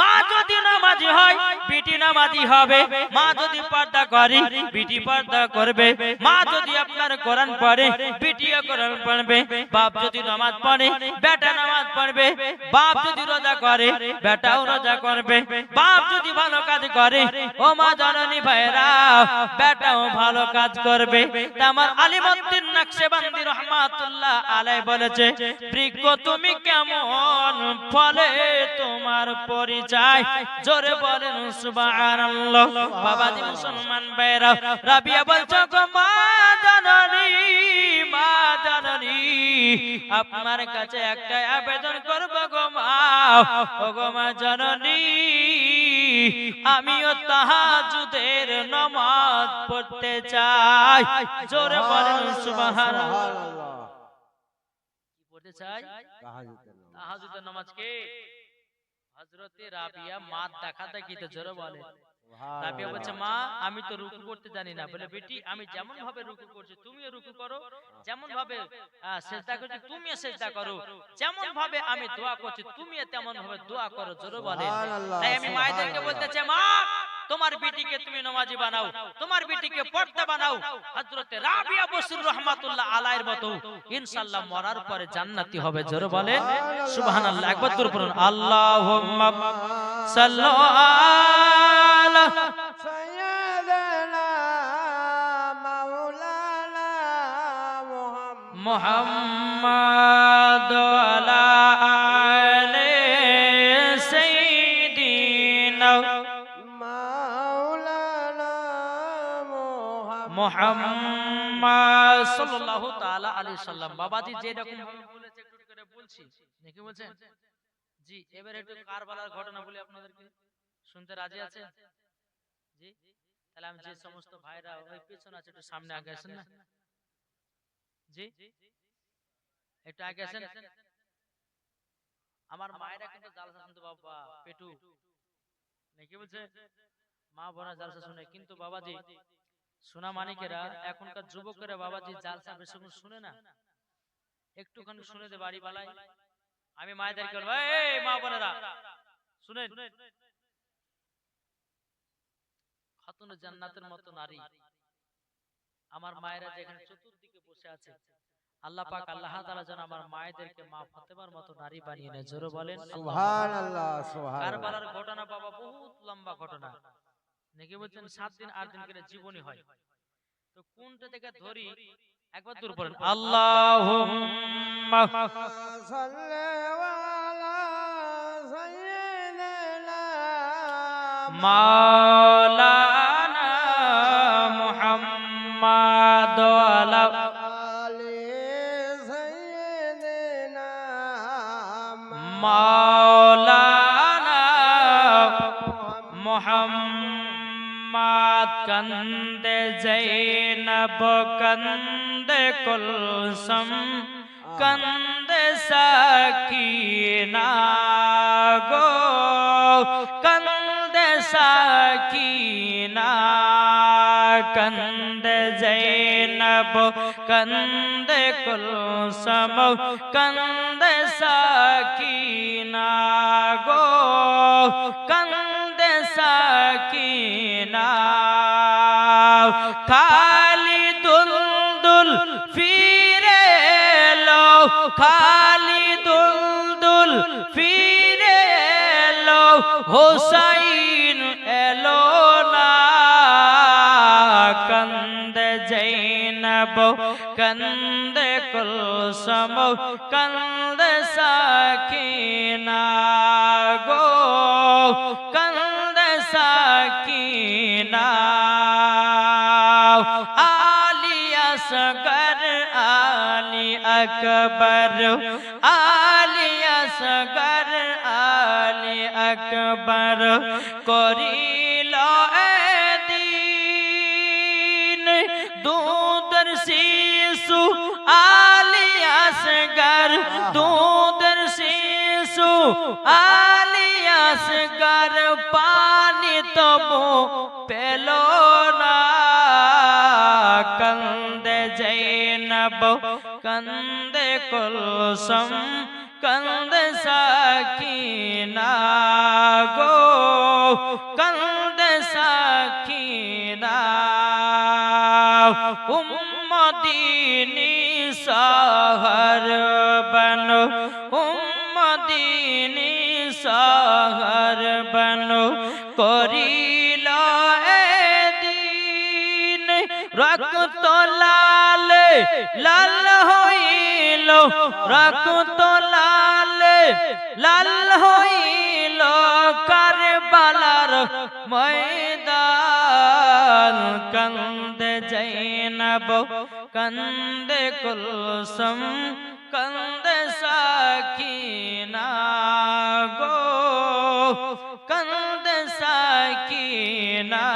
মা যদি নামাজি হয় বিটি নামাজি হবে, মা যদি পর্দা করে বিটি পর্দা করবে, মা যদি আপনার কোরআন পড়ে বিটিও কোরআন পড়বে, বাপ যদি নামাজ পড়ে বেটা নামাজ পড়বে, বাপ যদি রোজা করে বেটাও রোজা করবে, বাপ যদি ভালো কাজ করে ও মা জননী ভাইরা বেটাও ভালো কাজ করবে। আমার আলিমউদ্দিন নকশবন্দি রহমাতুল্লাহ আলাইহি বলেছে বৃক্ষ তুমি কেমন ফলে তোমার পরিচয়। জোরে বলেন সুবহানাল্লাহ। বাবাজি মুসলমান ভাইরা রাবিয়া বলছো গো মা জননী, মা জননী আপনার কাছে একটা আবেদন করব গো মা, ও গো মা জননী আমিও তাহাজ্জুদের নামাজ পড়তে চাই। জোরে বলেন সুবহানাল্লাহ। কি পড়তে চাই? তাহাজ্জুদের নামাজ। কে? হযরতে রাবিয়া মা দেখাদেখিতে। জোরে বলে রাবিয়া বলছে মা আমি তো রুকু করতে জানি না। বলে বেটি আমি যেমন ভাবে রুকু করছি তুমিও রুকু করো, যেমন ভাবে সিজদা করছি তুমিও সিজদা করো, যেমন ভাবে আমি দোয়া করছি তুমিও তেমন ভাবে দোয়া করো। জোরে বলে। তাই আমি মায়েদেরকে বলতে চাই মা তোমার বেটিকে তুমি নামাজি বানাও, তোমার বেটিকে পর্দা বানাও। হযরতে রাবিয়া বসরি রাহমাতুল্লাহ আলাইহির মতো ইনশাআল্লাহ মরার পরে জান্নাতি হবে। জোরে বলেন সুবহানাল্লাহ। একবার জোরে পড়ুন আল্লাহুম্মা সাল্লি আলা سيدنا مولانا محمد মুহাম্মাদ আলা আলি সাইয়্যিদিনা مولانا محمد মুহাম্মদ সাল্লাল্লাহু তাআলা আলাইহি সাল্লাম। বাবাজি যে রকম ভাবে বলেছে একটু করে বলছি, নাকি বলছেন? জি, এবারে একটু কারবালার ঘটনা বলি আপনাদেরকে, শুনতে রাজি আছেন? জি, তাহলে আমি যে সমস্ত ভাইরা ওই পেছনে আছে একটু সামনে আগে আসেন না। জি, একটু আগে আসেন। আমার মায়েরা কিন্তু জালসা শুনতে বাবা পেটু, নাকি বলছে? মা বোনা জালসা শুনে, কিন্তু বাবাজি সোনা মানিকেরা এখনকার যুবকেরা বাবাজি জালসা বেশিক্ষণ শুনে না, একটুখানি শুনে দে বাড়ি বালাই। আমি মায়েদেরকে বলবো এই মা বোনেরা শুনেন, খাতুনে জান্নাতের মতো নারী আমার মায়েরা যেখানে চতুর্দিকে বসে আছে, আল্লাহ পাক আল্লাহ তাআলা যেন আমার মায়েদেরকে মা ফাতেমার মতো নারী বানিয়ে নেয়। জোরে বলেন سبحان الله سبحان الله কারবালার ঘটনা বাবা বহুত লম্বা ঘটনা, নাকি বলছেন 7 দিন 8 দিন করে জীবনী হয়। তো কোনটা থেকে ধরি একবার দূর পড়েন আল্লাহুম্মা صل على سيدنا মাওলানা মুহাম্মাদ আলা علي سيدنا মাওলানা মুহাম্মাদ কান্দে জৈনব কান্দে কুলসুম কান্দে সাকিনা গো কান্দে সাকিনা কান্দে জৈনব কান্দে কুলসুম কান্দে সাকিনা গো কান্দে সাকিনা খালি দুলদুল ফিরে এলো খালি দুলদুল ফিরে এলো হোসাইন এলো না কান্দে জৈনব কান্দে কুলসুম কান্দে সাকিনা গো কান্দে সাকিনা আলী আসগর আলী আকবর আলী আসগর আলী আকবর করিল এদিন দুধের শিশু আলী আসগর দুধের শিশু আলী আসগর পানি তবু পেল না কান্দে জৈনব কান্দে কুলসুম কান্দে সাকিনা গো কান্দে সাকিনা উম্মদিনী শহর বনো উম্মদিনী শহর বনো করিল এদিন রক্ত লাল লাল হইল রক্ত লাল লাল হইল কারবালার ময়দান কান্দে জৈনব কান্দে কুলসুম কান্দে সাকিনা গো কান্দে সাকিনা।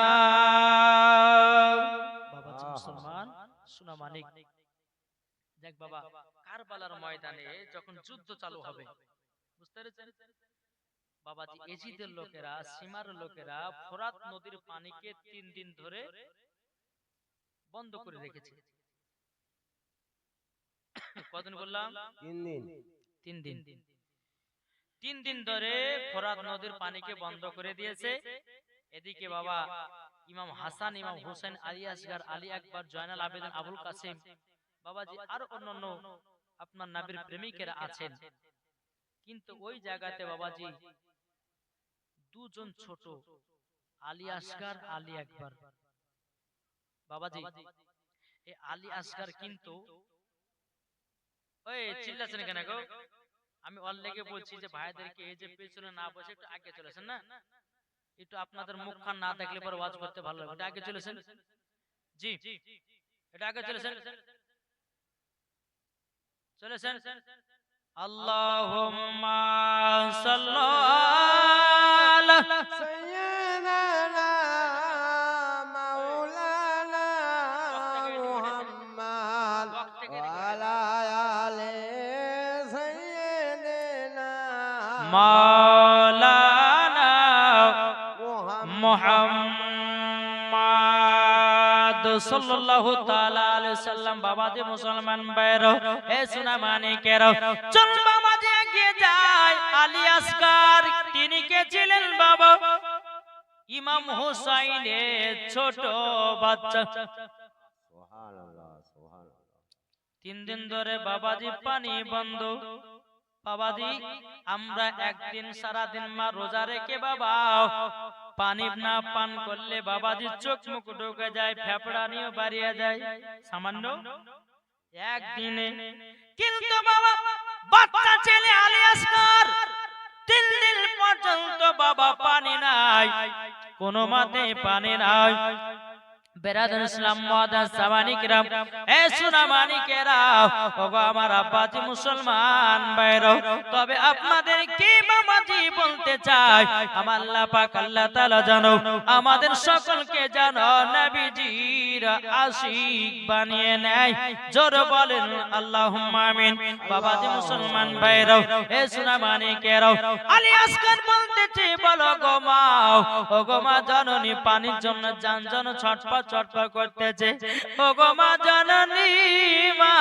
বাবা মুসলমান সোনা মানিক দেখ বাবা কারবালার ময়দানে যখন যুদ্ধ চালু হবে বুঝতে পেরেছেন বাবাজি, এজিদের লোকেরা সীমার লোকেরা ফোরাত নদীর পানিকে 3 দিন ধরে বন্ধ করে রেখেছে। কতদিন বললাম? 3 দিন 3 দিন 3 দিন ধরে ফোরাত নদীর পানিকে বন্ধ করে দিয়েছে। এদিকে বাবা ইমাম হাসান, ইমাম হোসেন, আলী আসগার, আলী আকবর, জয়নাল আবেদিন, আবুল কাসিম, বাবাজি আর অন্যান্য আপনার নবীর প্রেমিকেরা আছেন। কিন্তু ওই জায়গাতে বাবাজি দুজন ছোট, আলী আসগার, আলী আকবর। বাবাজি এই আলী আসগার কিন্তু ওই চিল্লাছেন কেন গো? আমি অল্লেগে বলছি যে ভাইদেরকে এই যে পেছনে না বসে একটু আগে চলেছেন না, একটু আপনাদের মুখখান না দেখলে পরে ওয়াজ করতে ভালো লাগবে। এটা আগে চলেছেন, জি এটা আগে চলেছেন, চলেছেন। আল্লাহুম্মা সাল্লাল্লাহু سيدنا مولانا محمد وعلى آل سيدنا মাওলানা محمد মুহাম্মদ সাল্লাল্লাহু তাআলা আলাইহি সাল্লাম। বাবাজি মুসলমান ভাইরা, এ সোনা মানিকেরা, চল বাবাজি এগিয়ে যায়। আলী আসগার তিনি কে ছিলেন বাবা? ইমাম হুসাইনের ছোট বাচ্চা। سبحان الله سبحان الله 3 দিন ধরে বাবাজি পানি বন্ধ। বাবাজি আমরা একদিন সারা দিন মা রোজা রেখে বাবা পানি না পান করলে বাবাজি চোখ মুখ ঢুকে যায়, ফেফড়ানিও বাড়িয়ে যায় সামান্য একদিনে। কিন্তু বাবা বাচ্চা ছেলে আলী আসগার 3 দিন পর্যন্ত বাবা পানি নাই, কোনো মতে পানি নাই। বেরাদুল ইসলাম মুআদ্দাস সামানিকরাম, এ সোনা মানিকেরা, ওগো আমার আব্বাজি মুসলমান ভাইরা, তবে আপনাদের কি বাবাজি বলতে চাই, আমার আল্লাহ পাক আল্লাহ তাআলা জানো আমাদের সকলকে জানো নবীজির আশিক বানিয়ে নেয়। জোরে বলেন আল্লাহুম্মা আমিন। বাবাজি মুসলমান ভাইরা, এ সোনা মানিকেরা, আলী আসগার বলতেছে বলো গো মা, ওগো মা জননী পানির জন্য জানজন ছটফট ছটফট করতেছে। ওগো মা জননী মা,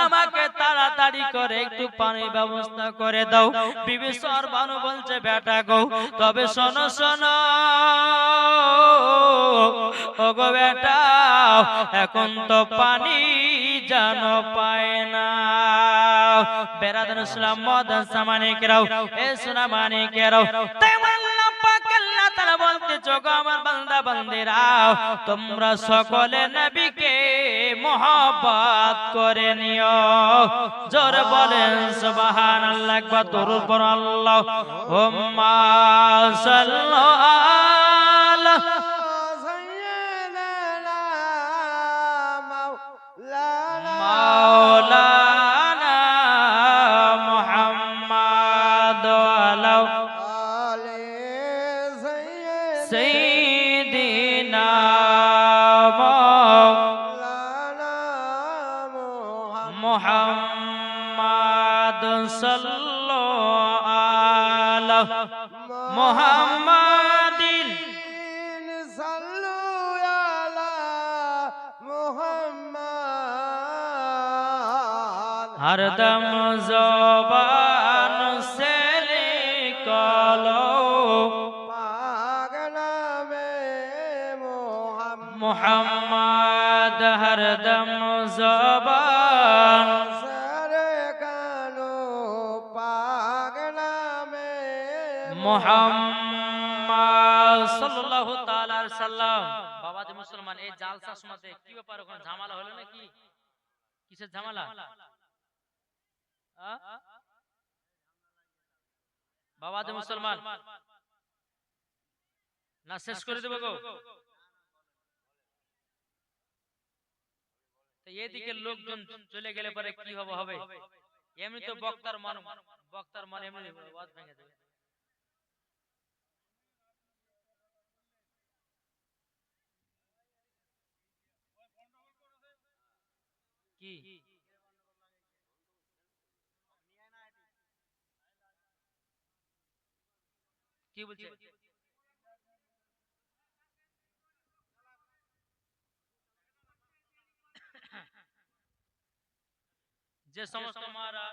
আমাকে তাড়াতাড়ি করে একটু পানির ব্যবস্থা করে দাও। বিবি সরবানু বলছে বেটা গো, তবে শোনো শোনো ওগো বেটা, এখন তো পানি জানো পায় না। বেরাদুল ইসলাম মুআদ্দাস সামানিকরাও, এ সোনা মানিকেরাও, তাই আল্লাহ পাক আল্লাহ তাআলা বলতে যোগ আমার বান্দা বান্দিরা, তোমরা সকলে নবীকে মহব্বত করে নিও। জোরে বলেন সুবহানাল্লাহ, একবার দরুদ পড়ো আল্লাহুম্মা সাল্লাল্লাহু سيدنا مولانا মাওলানা মুহাম্মদ ওয়ালা آل سيدنا সাইয়্যিদিনা مولانا মুহাম্মদ সাল্লাল্লাহু আলা মুহাম্মাদিন। صلوا على محمد হরদম জবান সে নিকলো पाक नामे محمد মুহাম্মদ, হরদম জবান सर कानो पाक नामे মুহাম্মদ সাল্লাল্লাহু তাআলা আলাইহি সাল্লাম। বাবাজি মুসলমান, এই জালসা শোনাতে কি ব্যাপার, ওখানে ঝামেলা হলো নাকি? কিসের ঝামেলা? বাবাজি মুসলমান, না শেষ করে দেবো গো? তো এদিকে লোকজন চলে গেলে পরে কি হবে? এমনি তো বক্তার মন এমনি ওয়াজ ভেঙে যাবে। কি কি বলছে? যে সমস্ত মারা